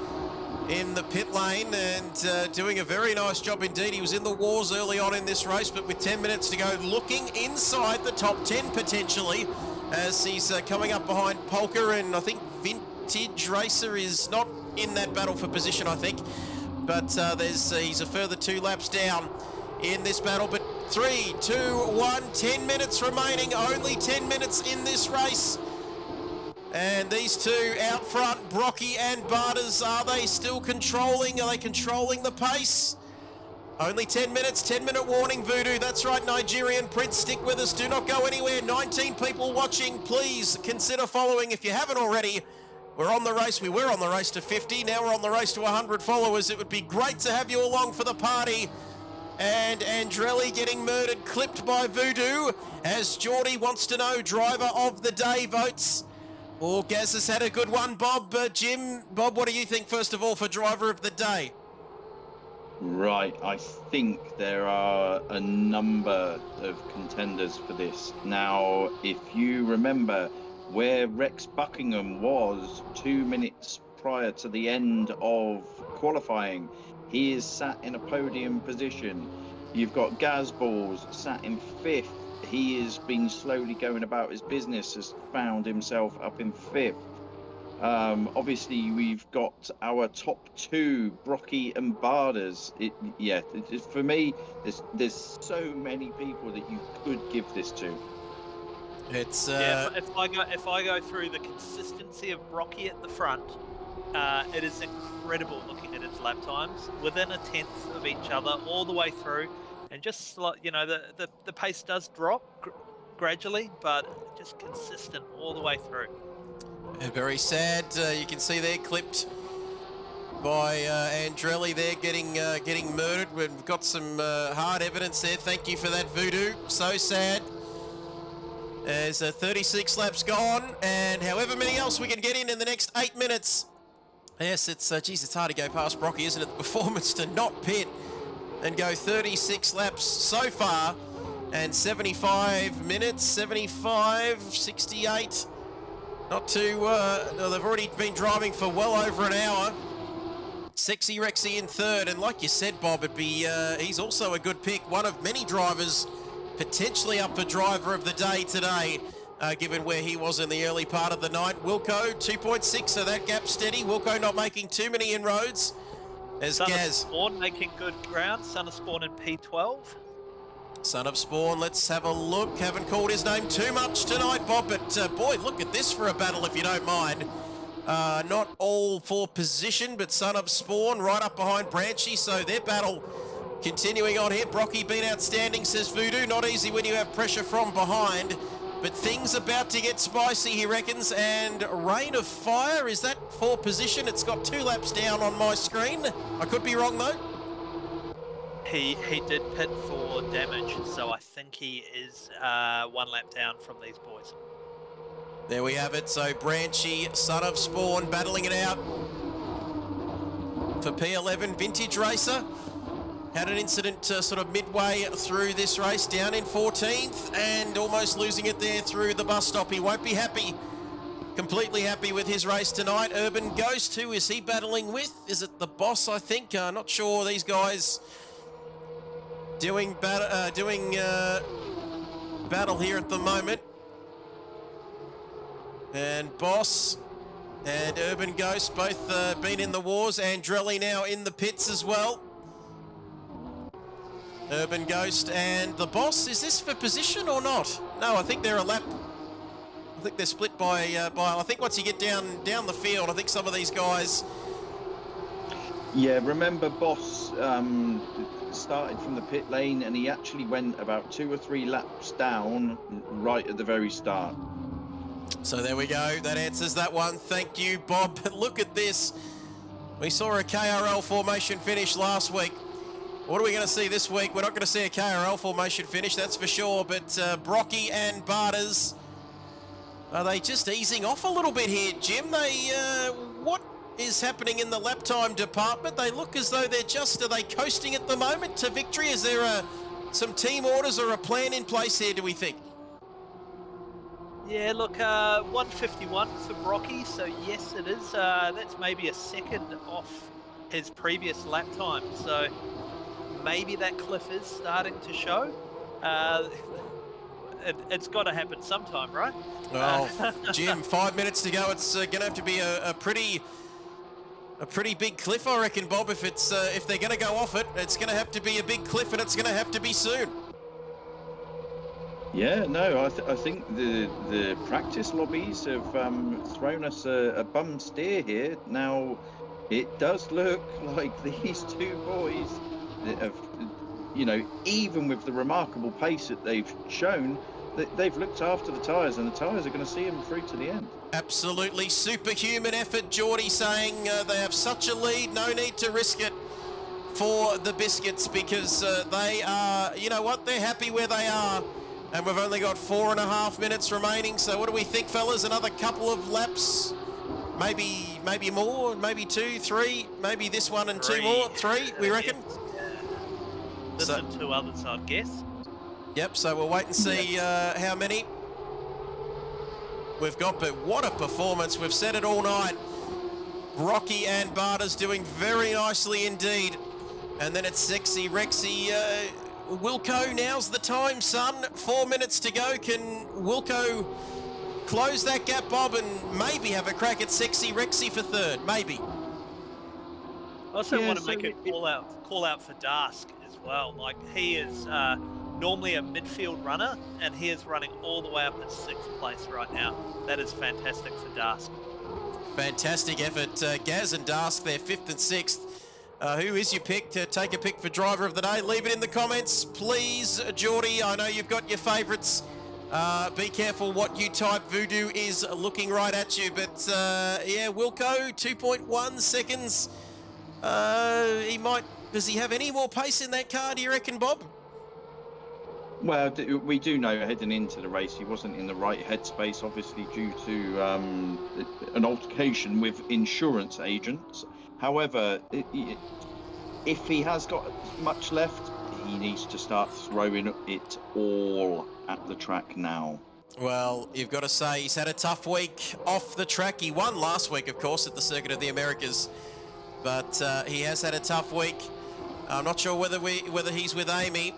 in the pit lane and doing a very nice job indeed. He was in the wars early on in this race, but with 10 minutes to go, looking inside the top 10 potentially, as he's coming up behind Polka, and I think Vintage Racer is not in that battle for position, I think, but he's a further 2 laps down in this battle. But 3, 2, 1, 10 minutes remaining, only 10 minutes in this race. And these two out front, Brocky and Barters, are they still controlling? Are they controlling the pace? Only 10 minutes, 10-minute warning, Voodoo. That's right, Nigerian Prince, stick with us. Do not go anywhere. 19 people watching. Please consider following if you haven't already. We're on the race. We were on the race to 50. Now we're on the race to 100 followers. It would be great to have you along for the party. And Andrelli getting murdered, clipped by Voodoo, as Geordie wants to know driver of the day votes. Well, Gaz has had a good one, Bob. Jim, Bob, what do you think, first of all, for driver of the day? Right, I think there are a number of contenders for this. Now, if you remember where Rex Buckingham was 2 minutes prior to the end of qualifying, he is sat in a podium position. You've got Gazballs sat in 5th. He has been slowly going about his business, has found himself up in 5th. Obviously, we've got our top 2, Brocky and Barders. For me, there's so many people that you could give this to. It's if I go through the consistency of Brocky at the front, it is incredible looking at its lap times, within a 10th of each other all the way through. And just, you know, the pace does drop gradually, but just consistent all the way through. Very sad. You can see they're clipped by Andrelli there, getting murdered. We've got some hard evidence there. Thank you for that, Voodoo. So sad. There's 36 laps gone, and however many else we can get in the next 8 minutes. Yes, it's hard to go past Brocky, isn't it? The performance to not pit and go 36 laps so far, and 75 minutes, 75, 68. Not too, no, they've already been driving for well over an hour. Sexy Rexy in 3rd, and like you said, Bob, it'd be, he's also a good pick. One of many drivers potentially up for driver of the day today, given where he was in the early part of the night. Wilco, 2.6, so that gap steady. Wilco not making too many inroads. As Son Gaz. of Spawn making good ground. Son of Spawn in P12. Son of Spawn, let's have a look. Haven't called his name too much tonight, Bob, but boy, look at this for a battle, if you don't mind. Not all for position, but Son of Spawn right up behind Branchy, so their battle continuing on here. Brocky been outstanding, says Voodoo. Not easy when you have pressure from behind, But things about to get spicy, he reckons, and Rain of Fire, is that for position? It's got 2 laps down on my screen. I could be wrong, though. He did pit for damage, so I think he is 1 lap down from these boys. There we have it. So Branchy, Son of Spawn, battling it out for P11 Vintage Racer. Had an incident sort of midway through this race, down in 14th and almost losing it there through the bus stop. He won't be happy, completely happy with his race tonight. Urban Ghost, who is he battling with? Is it the boss, I think? Not sure. These guys doing battle here at the moment. And Boss and Urban Ghost both been in the wars. Andrelli now in the pits as well. Urban Ghost and the Boss. Is this for position or not? No, I think they're a lap. I think they're split by I think once you get down the field, I think some of these guys. Yeah, remember Boss started from the pit lane and he actually went about 2 or 3 laps down right at the very start. So there we go. That answers that one. Thank you, Bob. Look at this. We saw a KRL formation finish last week. What are we going to see this week? We're not going to see a KRL formation finish, that's for sure. But Brocky and Barters, are they just easing off a little bit here, Jim? What is happening in the lap time department? They look as though are they coasting at the moment to victory? Is there some team orders or a plan in place here, do we think? Yeah, look, 151 for Brocky, so yes, it is. That's maybe a second off his previous lap time, so maybe that cliff is starting to show. It's got to happen sometime, right? Well, Jim, 5 minutes to go. It's going to have to be a pretty big cliff, I reckon, Bob. If they're going to go off it, it's going to have to be a big cliff, and it's going to have to be soon. Yeah, no, I think the practice lobbies have thrown us a bum steer here. Now, it does look like these 2 boys that have, even with the remarkable pace that they've shown, that they've looked after the tyres, and the tyres are going to see them through to the end. Absolutely superhuman effort, Geordie saying they have such a lead, no need to risk it for the Biscuits, because they are, you know what, they're happy where they are. And we've only got 4.5 minutes remaining. So what do we think, fellas? Another couple of laps, maybe more, maybe 2, 3, maybe this one and 2 more, 3, we reckon? This and 2 others, I'd guess. Yep, so we'll wait and see how many we've got. But what a performance. We've said it all night. Rocky and Barters doing very nicely indeed. And then it's Sexy Rexy. Wilco, now's the time, son. 4 minutes to go. Can Wilco close that gap, Bob, and maybe have a crack at Sexy Rexy for 3rd? Maybe. I also want to make a call out for Dask as well. Like, he is normally a midfield runner, and he is running all the way up at 6th place right now. That is fantastic for Dask. Fantastic effort. Gaz and Dask, they're 5th and 6th. Who is your pick? Take a pick for driver of the day. Leave it in the comments, please, Geordie. I know you've got your favourites. Be careful what you type. Voodoo is looking right at you. But, yeah, Wilco, 2.1 seconds. Does he have any more pace in that car, do you reckon, Bob? Well, we do know heading into the race he wasn't in the right headspace, obviously due to an altercation with insurance agents. However, if he has got much left, he needs to start throwing it all at the track now. Well, you've got to say he's had a tough week off the track. He won last week, of course, at the Circuit of the Americas, but he has had a tough week. I'm not sure whether he's with Amy,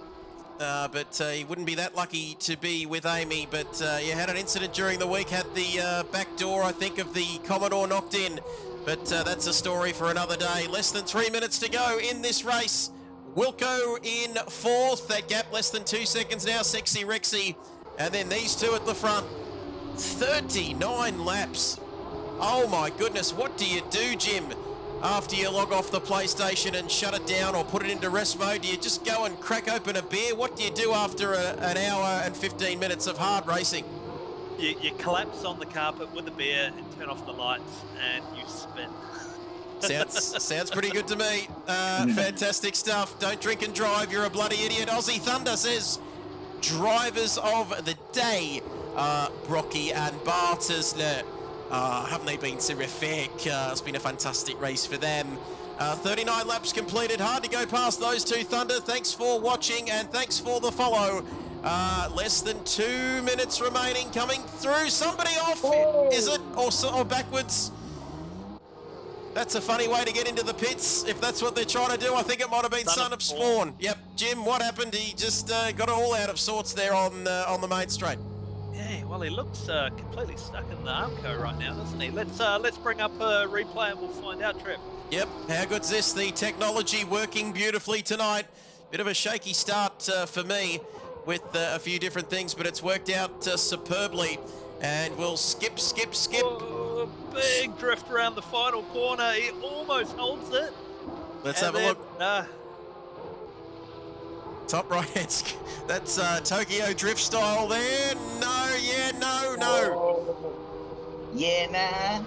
but he wouldn't be that lucky to be with Amy. But you had an incident during the week, had the back door, I think, of the Commodore knocked in. But that's a story for another day. Less than 3 minutes to go in this race. Wilco in 4th. That gap less than 2 seconds now. Sexy Rexy. And then these 2 at the front. 39 laps. Oh my goodness. What do you do, Jim, after you log off the PlayStation and shut it down or put it into rest mode? Do you just go and crack open a beer? What do you do after an hour and 15 minutes of hard racing? You collapse on the carpet with a beer and turn off the lights and you spin. Sounds pretty good to me. Fantastic stuff. Don't drink and drive. You're a bloody idiot. Aussie Thunder says drivers of the day, Brocky and Barters. Haven't they been terrific? It's been a fantastic race for them. 39 laps completed. Hard to go past those two, Thunder. Thanks for watching and thanks for the follow. Less than 2 minutes remaining. Coming through. Somebody off. Oh. Is it? Or backwards? That's a funny way to get into the pits, if that's what they're trying to do. I think it might have been Son of Spawn. Yep, Jim, what happened? He just got it all out of sorts there on the main straight. Yeah, well, he looks completely stuck in the Armco right now, doesn't he? Let's bring up a replay and we'll find out, Trev. Yep, how good's this? The technology working beautifully tonight. Bit of a shaky start for me with a few different things, but it's worked out superbly. And we'll skip. Oh, big drift around the final corner. He almost holds it. Let's have a look. Top right, that's Tokyo drift style there. No. Yeah, nah.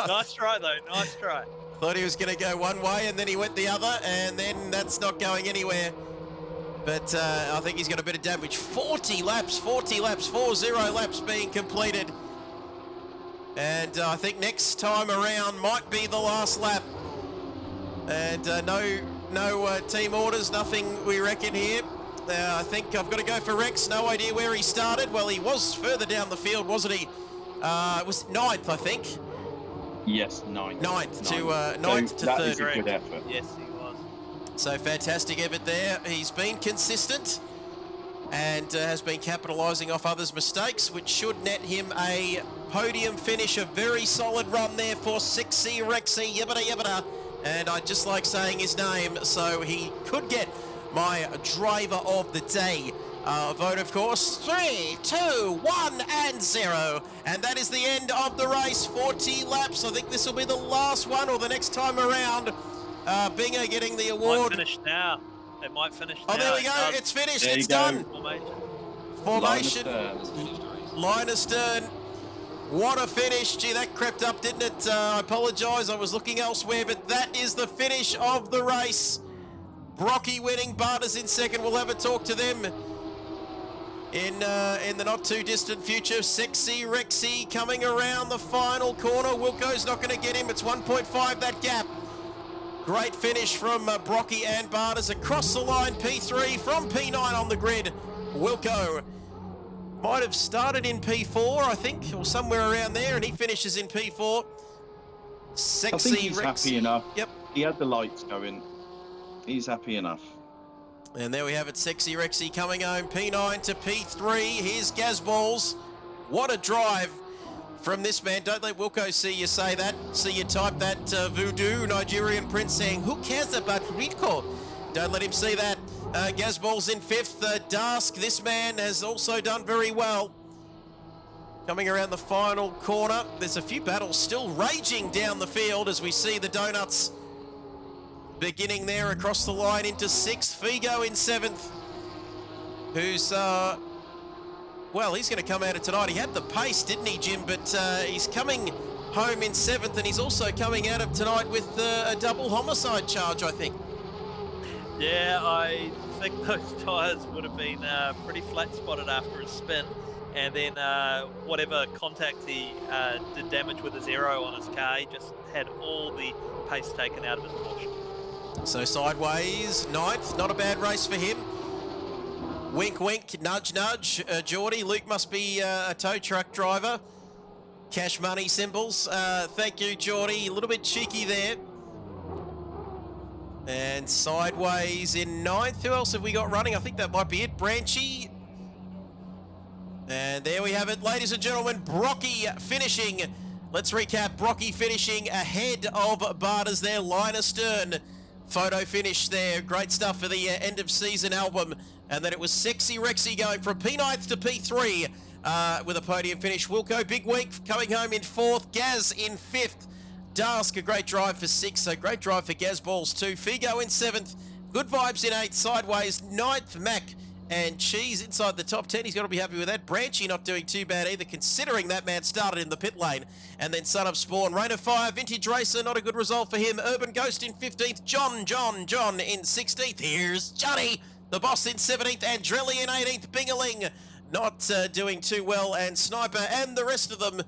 Nice try, though. Nice try. Thought he was going to go one way and then he went the other, and then that's not going anywhere. But I think he's got a bit of damage. 40 laps, 40 laps being completed. And I think next time around might be the last lap. And no team orders, nothing we reckon here. I think I've got to go for Rex. No idea where he started. Well, he was further down the field, wasn't he? It was 9th, I think. Yes, 9th. 9th to 3rd. That is a good effort. Yes, he was. So fantastic effort there. He's been consistent and has been capitalising off others' mistakes, which should net him a podium finish. A very solid run there for 6C Rexy, yibbida. And I just like saying his name, so he could get my driver of the day vote, of course. 3, 2, 1 and 0. And that is the end of the race. 40 laps. I think this will be the last one, or the next time around. Bingo getting the award. Might finish now. It might finish now. Oh, there we go. It's finished. There It's you go. done. Formation. Line astern. What a finish. Gee, that crept up, didn't it? I apologise. I was looking elsewhere, but that is the finish of the race. Brocky winning, Barters in second. We'll have a talk to them in the not too distant future. Sexy Rexy coming around the final corner. Wilco's not going to get him. It's 1.5 that gap. Great finish from Brocky and Barters across the line. P3 from P9 on the grid. Wilco might have started in P4, I think, or somewhere around there, and he finishes in P4. Sexy I think he's Rexy. happy enough. Yep. He had the lights going. He's happy enough. And there we have it, Sexy Rexy coming home. P9 to P3. Here's Gazballs. What a drive from this man. Don't let Wilco see you say that. See you type that voodoo Nigerian prince saying, who cares about Rico? Don't let him see that. Gazballs in 5th. Dask, this man has also done very well. Coming around the final corner. There's a few battles still raging down the field as we see the donuts beginning there across the line into 6th. Figo in 7th. Who's, well, he's going to come out of tonight. He had the pace, didn't he, Jim? But he's coming home in 7th, and he's also coming out of tonight with a double homicide charge, I think. Yeah, I think those tyres would have been pretty flat spotted after his spin. And then whatever contact he did damage with his aero on his car, he just had all the pace taken out of his Porsche. So sideways, 9th, not a bad race for him. Wink, wink, nudge, nudge. Geordie, Luke must be a tow truck driver. Cash money symbols. Thank you, Geordie. A little bit cheeky there. And sideways in 9th. Who else have we got running? I think that might be it. Branchy. And there we have it, ladies and gentlemen. Brocky finishing. Let's recap. Brocky finishing ahead of Barters there. Line astern. Photo finish there. Great stuff for the end of season album. And then it was Sexy Rexy going from P9th to P3 with a podium finish. Wilco, big week, coming home in 4th. Gaz in 5th. Dask, a great drive for 6th. So great drive for Gaz Balls too. Figo in 7th. Good vibes in 8th. Sideways 9th. Mac and Cheese inside the top 10. He's got to be happy with that. Branchy not doing too bad either, considering that man started in the pit lane. And then Son of Spawn, Rain of Fire, Vintage Racer, not a good result for him. Urban Ghost in 15th, John in 16th. Here's Johnny, the boss in 17th, and Drelly in 18th. Bingaling not doing too well, and Sniper and the rest of them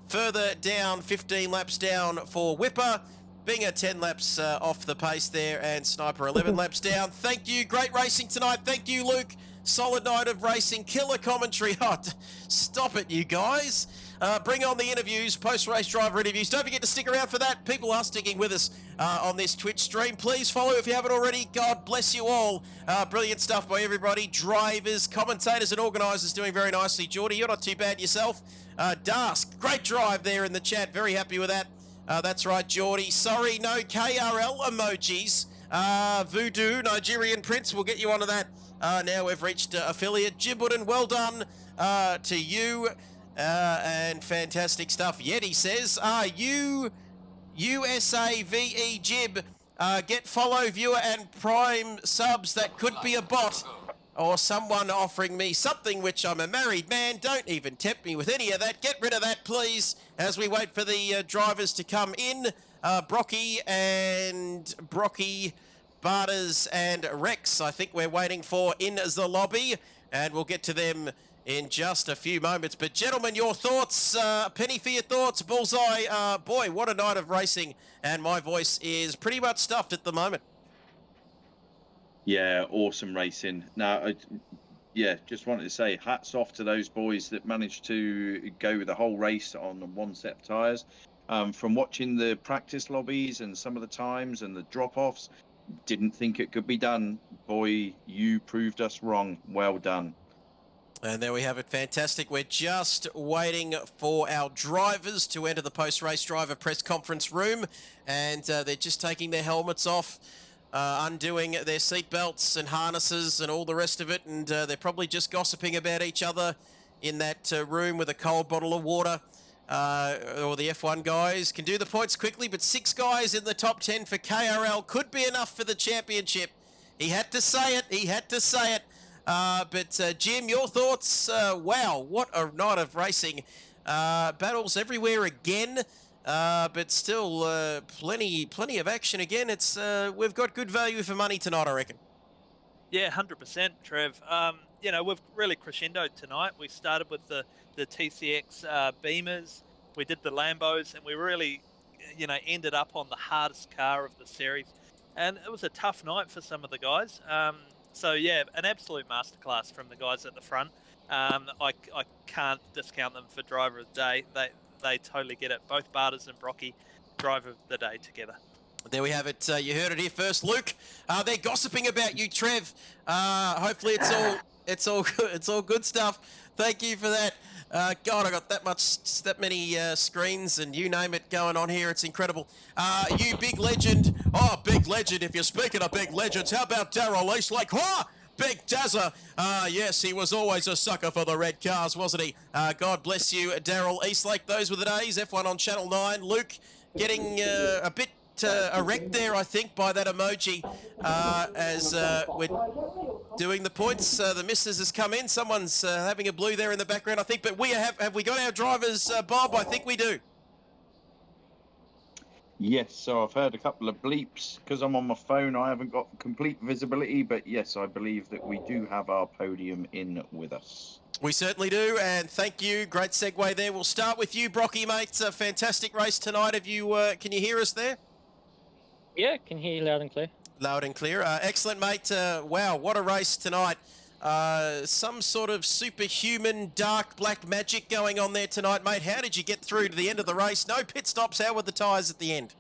further down, 15 laps down for Whipper. Binger 10 laps off the pace there, and Sniper 11 laps down. Thank you. Great racing tonight. Thank you, Luke. Solid night of racing. Killer commentary. Oh, stop it, you guys. Bring on the interviews, post-race driver interviews. Don't forget to stick around for that. People are sticking with us on this Twitch stream. Please follow if you haven't already. God bless you all. Brilliant stuff by everybody. Drivers, commentators, and organisers doing very nicely. Geordie, you're not too bad yourself. Dask, great drive there in the chat. Very happy with that. That's right, Geordie. Sorry, no KRL emojis. Voodoo, Nigerian Prince, we'll get you onto that. Now we've reached affiliate. Jibwooden, well done to you. And fantastic stuff. Yeti says, USAVE Jib, get follow, viewer, and prime subs. That could be a bot or someone offering me something, which I'm a married man. Don't even tempt me with any of that. Get rid of that, please, as we wait for the drivers to come in. Brocky, Barters, and Rex, I think we're waiting for in the lobby, and we'll get to them in just a few moments. But gentlemen, your thoughts, penny for your thoughts, Bullseye. Boy, what a night of racing, and my voice is pretty much stuffed at the moment. Yeah, awesome racing. Now, yeah, just wanted to say hats off to those boys that managed to go the whole race on one set of tyres. From watching the practice lobbies and some of the times and the drop-offs, didn't think it could be done. Boy, you proved us wrong. Well done. And there we have it. Fantastic. We're just waiting for our drivers to enter the post-race driver press conference room, and they're just taking their helmets off, undoing their seatbelts and harnesses and all the rest of it, and they're probably just gossiping about each other in that room with a cold bottle of water. Or the F1 guys can do the points quickly, but 6 guys in the top 10 for KRL could be enough for the championship. He had to say it. He had to say it. But Jim, your thoughts? Wow, what a night of racing. Battles everywhere again, but still plenty of action again. It's we've got good value for money tonight, I reckon. Yeah, 100%, Trev. You know, we've really crescendoed tonight. We started with the TCX Beamers, we did the Lambos, and we really, you know, ended up on the hardest car of the series. And it was a tough night for some of the guys. So yeah, an absolute masterclass from the guys at the front. I can't discount them for driver of the day. They totally get it. Both Barters and Brocky, driver of the day together. There we have it. You heard it here first, Luke. They're gossiping about you, Trev. Hopefully it's all good stuff. Thank you for that. God, I got that many screens and you name it going on here. It's incredible. You big legend. Oh, big legend. If you're speaking of big legends, how about Daryl Eastlake? Oh, Big Dazza. Yes, he was always a sucker for the red cars, wasn't he? God bless you, Daryl Eastlake. Those were the days. F1 on Channel 9. Luke getting a bit erect there, I think, by that emoji as we're doing the points. The missus has come in. Someone's having a blue there in the background, I think. But we have we got our drivers, Bob? I think we do. Yes, so I've heard a couple of bleeps. Because I'm on my phone, I haven't got complete visibility. But yes, I believe that we do have our podium in with us. We certainly do, and thank you. Great segue there. We'll start with you, Brocky, mate. It's a fantastic race tonight. Have you? Can you hear us there? Yeah, can hear you loud and clear. Loud and clear. Excellent, mate. Wow, what a race tonight. Some sort of superhuman dark black magic going on there tonight, mate. How did you get through to the end of the race? No pit stops. How were the tyres at the end?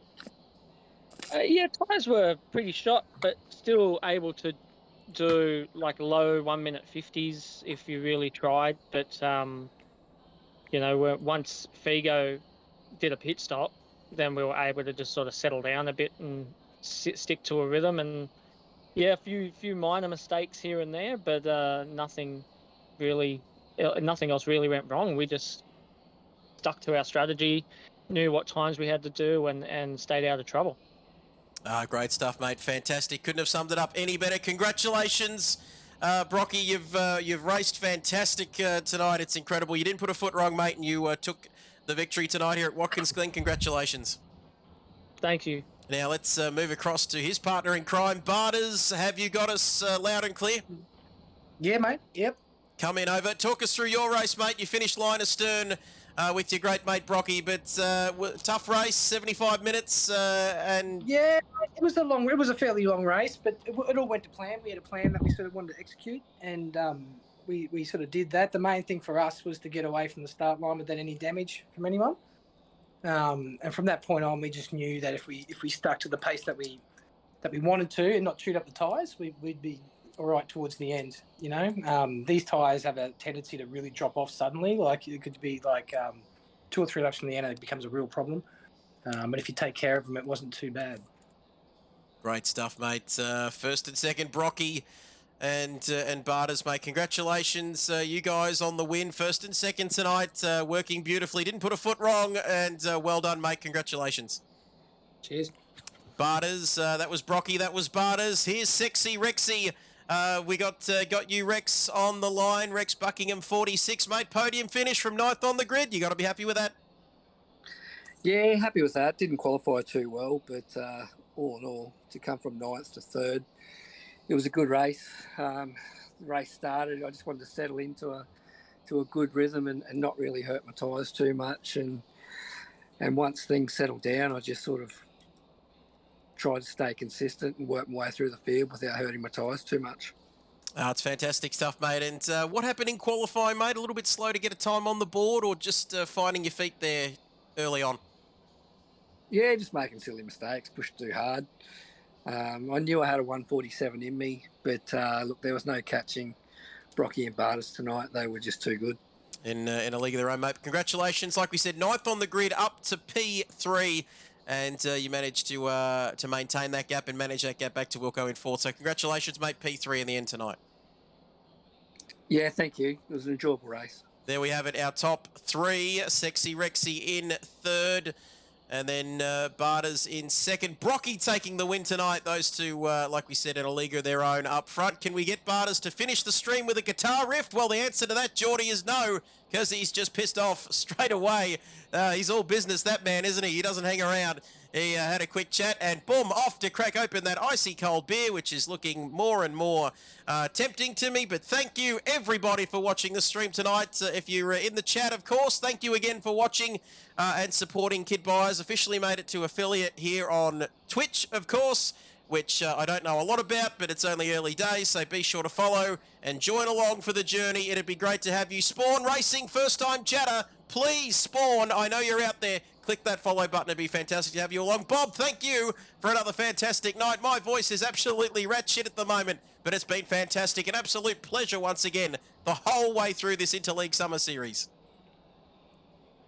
Yeah, tyres were pretty shot, but still able to do like low 1 minute 50s if you really tried. But, you know, once Figo did a pit stop, then we were able to just sort of settle down a bit and stick to a rhythm. And yeah, a few minor mistakes here and there, but nothing else really went wrong. We just stuck to our strategy, knew what times we had to do, and stayed out of trouble. Great stuff, mate. Fantastic. Couldn't have summed it up any better. Congratulations. Brocky, you've raced fantastic tonight. It's incredible. You didn't put a foot wrong, mate, and you took the victory tonight here at Watkins, Glen. Congratulations. Thank you. Now let's move across to his partner in crime, Barters. Have you got us loud and clear? Yeah, mate. Yep. Come in over. Talk us through your race, mate. You finished line astern with your great mate Brocky, but tough race, 75 minutes, and Yeah, it was a fairly long race, but it all went to plan. We had a plan that we sort of wanted to execute, and we sort of did that. The main thing for us was to get away from the start line without any damage from anyone. And from that point on, we just knew that if we stuck to the pace that we wanted to and not chewed up the tyres, we'd be all right towards the end. You know, these tyres have a tendency to really drop off suddenly. Like it could be like 2 or 3 laps from the end, and it becomes a real problem. But if you take care of them, it wasn't too bad. great stuff, mate. First and second, Brocky and Barters, mate. Congratulations, you guys, on the win. First and second tonight, working beautifully. Didn't put a foot wrong, and well done, mate. Congratulations. Cheers. Barters, that was Brocky, that was Barters. Here's Sexy Rexy. We got you, Rex, on the line. Rex Buckingham, 46, mate. Podium finish from 9th on the grid. You got to be happy with that. Yeah, happy with that. Didn't qualify too well, but all in all, to come from 9th to 3rd, it was a good race. The race started. I just wanted to settle into a good rhythm and not really hurt my tyres too much. And once things settled down, I just sort of tried to stay consistent and work my way through the field without hurting my tyres too much. It's fantastic stuff, mate. And what happened in qualifying, mate? A little bit slow to get a time on the board, or just finding your feet there early on? Yeah, just making silly mistakes, pushed too hard. I knew I had a 147 in me, but look, there was no catching Brocky and Barters tonight. They were just too good. In a league of their own, mate. Congratulations. Like we said, 9th on the grid, up to P3. And you managed to maintain that gap and manage that gap back to Wilco in 4th. So congratulations, mate. P3 in the end tonight. Yeah, thank you. It was an enjoyable race. There we have it, our top 3. Sexy Rexy in 3rd. And then Barters in 2nd. Brocky taking the win tonight. Those two, like we said, in a league of their own up front. Can we get Barters to finish the stream with a guitar riff? Well, the answer to that, Geordie, is no, because he's just pissed off straight away. He's all business, that man, isn't he? He doesn't hang around. He had a quick chat and boom, off to crack open that icy cold beer, which is looking more and more tempting to me. But thank you, everybody, for watching the stream tonight. If you're in the chat, of course, thank you again for watching and supporting Kid Buyers. Officially made it to affiliate here on Twitch, of course, which I don't know a lot about, but it's only early days, so be sure to follow and join along for the journey. It'd be great to have you. Spawn Racing, first-time chatter. Please, Spawn, I know you're out there. Click that follow button. It'd be fantastic to have you along. Bob, thank you for another fantastic night. My voice is absolutely rat shit at the moment, but it's been fantastic. An absolute pleasure once again the whole way through this Interleague Summer Series.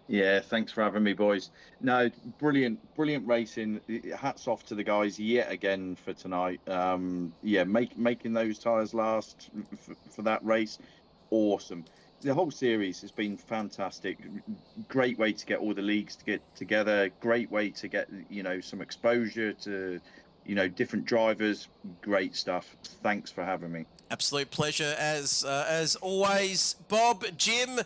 Yeah, thanks for having me, boys. No, brilliant racing. Hats off to the guys yet again for tonight. Yeah, making those tyres last for that race, awesome. The whole series has been fantastic. Great way to get all the leagues to get together. Great way to get, some exposure to, different drivers. Great stuff. Thanks for having me. Absolute pleasure as always. Bob, Jim,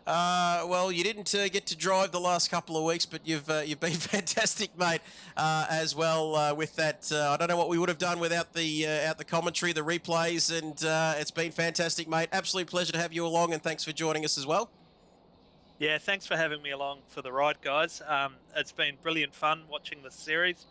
well, you didn't get to drive the last couple of weeks, but you've been fantastic, mate, as well with that. I don't know what we would have done without the commentary, the replays, and it's been fantastic, mate. Absolute pleasure to have you along, and thanks for joining us as well. Yeah, thanks for having me along for the ride, guys. It's been brilliant fun watching this series.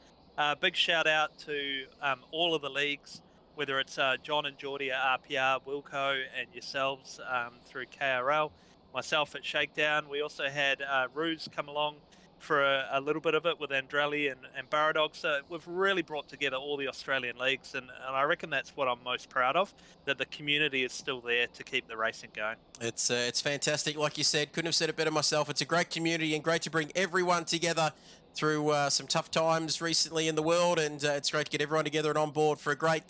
Big shout out to all of the leagues, whether it's John and Geordie at RPR, Wilco, and yourselves through KRL. Myself at Shakedown. We also had Ruse come along for a little bit of it with Andrali and Baradog. So we've really brought together all the Australian leagues, and I reckon that's what I'm most proud of, that the community is still there to keep the racing going. It's fantastic. Like you said, couldn't have said it better myself. It's a great community and great to bring everyone together through some tough times recently in the world, and it's great to get everyone together and on board for a great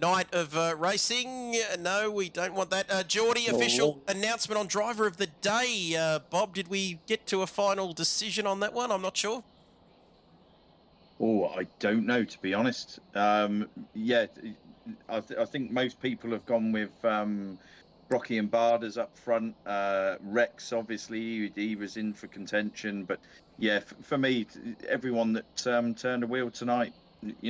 night of racing. No, we don't want that. Geordie, official announcement on driver of the day. Bob, did we get to a final decision on that one? I'm not sure. Oh, I don't know, to be honest. Yeah, I think most people have gone with Brocky and Barders up front. Rex, obviously, he was in for contention, but yeah, for me, everyone that turned the wheel tonight,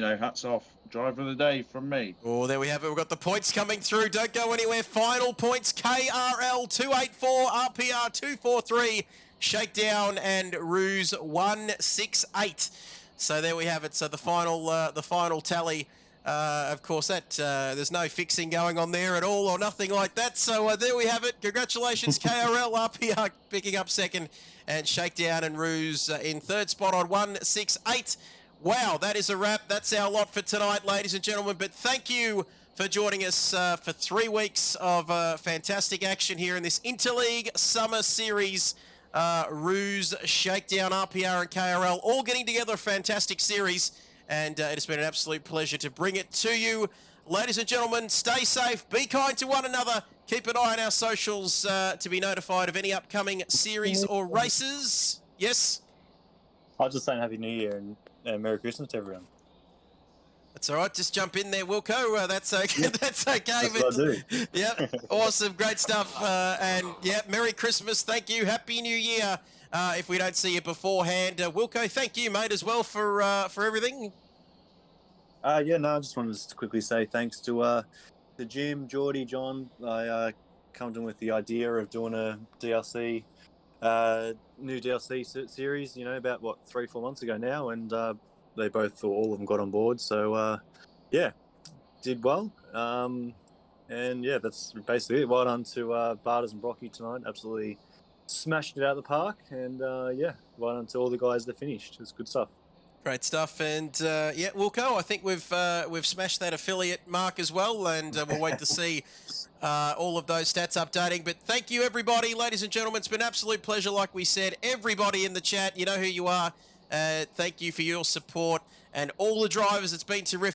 hats off. Driver of the day from me. Oh, there we have it. We've got the points coming through. Don't go anywhere. Final points, KRL 284, RPR 243, Shakedown and Ruse 168. So there we have it. So the final tally. Of course, that there's no fixing going on there at all or nothing like that. So there we have it. Congratulations, KRL, RPR picking up second, and Shakedown and Ruse in third spot on 168. Wow, that is a wrap. That's our lot for tonight, ladies and gentlemen. But thank you for joining us for 3 weeks of fantastic action here in this Interleague Summer Series. Ruse, Shakedown, RPR and KRL all getting together a fantastic series. And it has been an absolute pleasure to bring it to you. Ladies and gentlemen, stay safe, be kind to one another. Keep an eye on our socials to be notified of any upcoming series or races. Yes? I was just saying Happy New Year and Merry Christmas to everyone. That's all right. Just jump in there, Wilco. That's okay. Yep. That's okay. That's what I do. Yep. Awesome. Great stuff. And yeah, Merry Christmas. Thank you. Happy New Year. If we don't see you beforehand, Wilco, thank you, mate, as well for everything. Yeah, no, I just wanted to quickly say thanks to Jim, Geordie, John. I come in with the idea of doing a DLC, new DLC series. About 3-4 months ago now, and they all of them got on board. So yeah, did well. And yeah, that's basically it. Well done to Barders and Brocky tonight. Absolutely smashed it out of the park. And yeah, well done to all the guys that finished. It's good stuff. Great stuff. And yeah, Wilco, I think we've smashed that affiliate mark as well, and we'll wait to see all of those stats updating. But thank you, everybody, ladies and gentlemen. It's been an absolute pleasure, like we said. Everybody in the chat, you know who you are. Thank you for your support, and all the drivers. It's been terrific.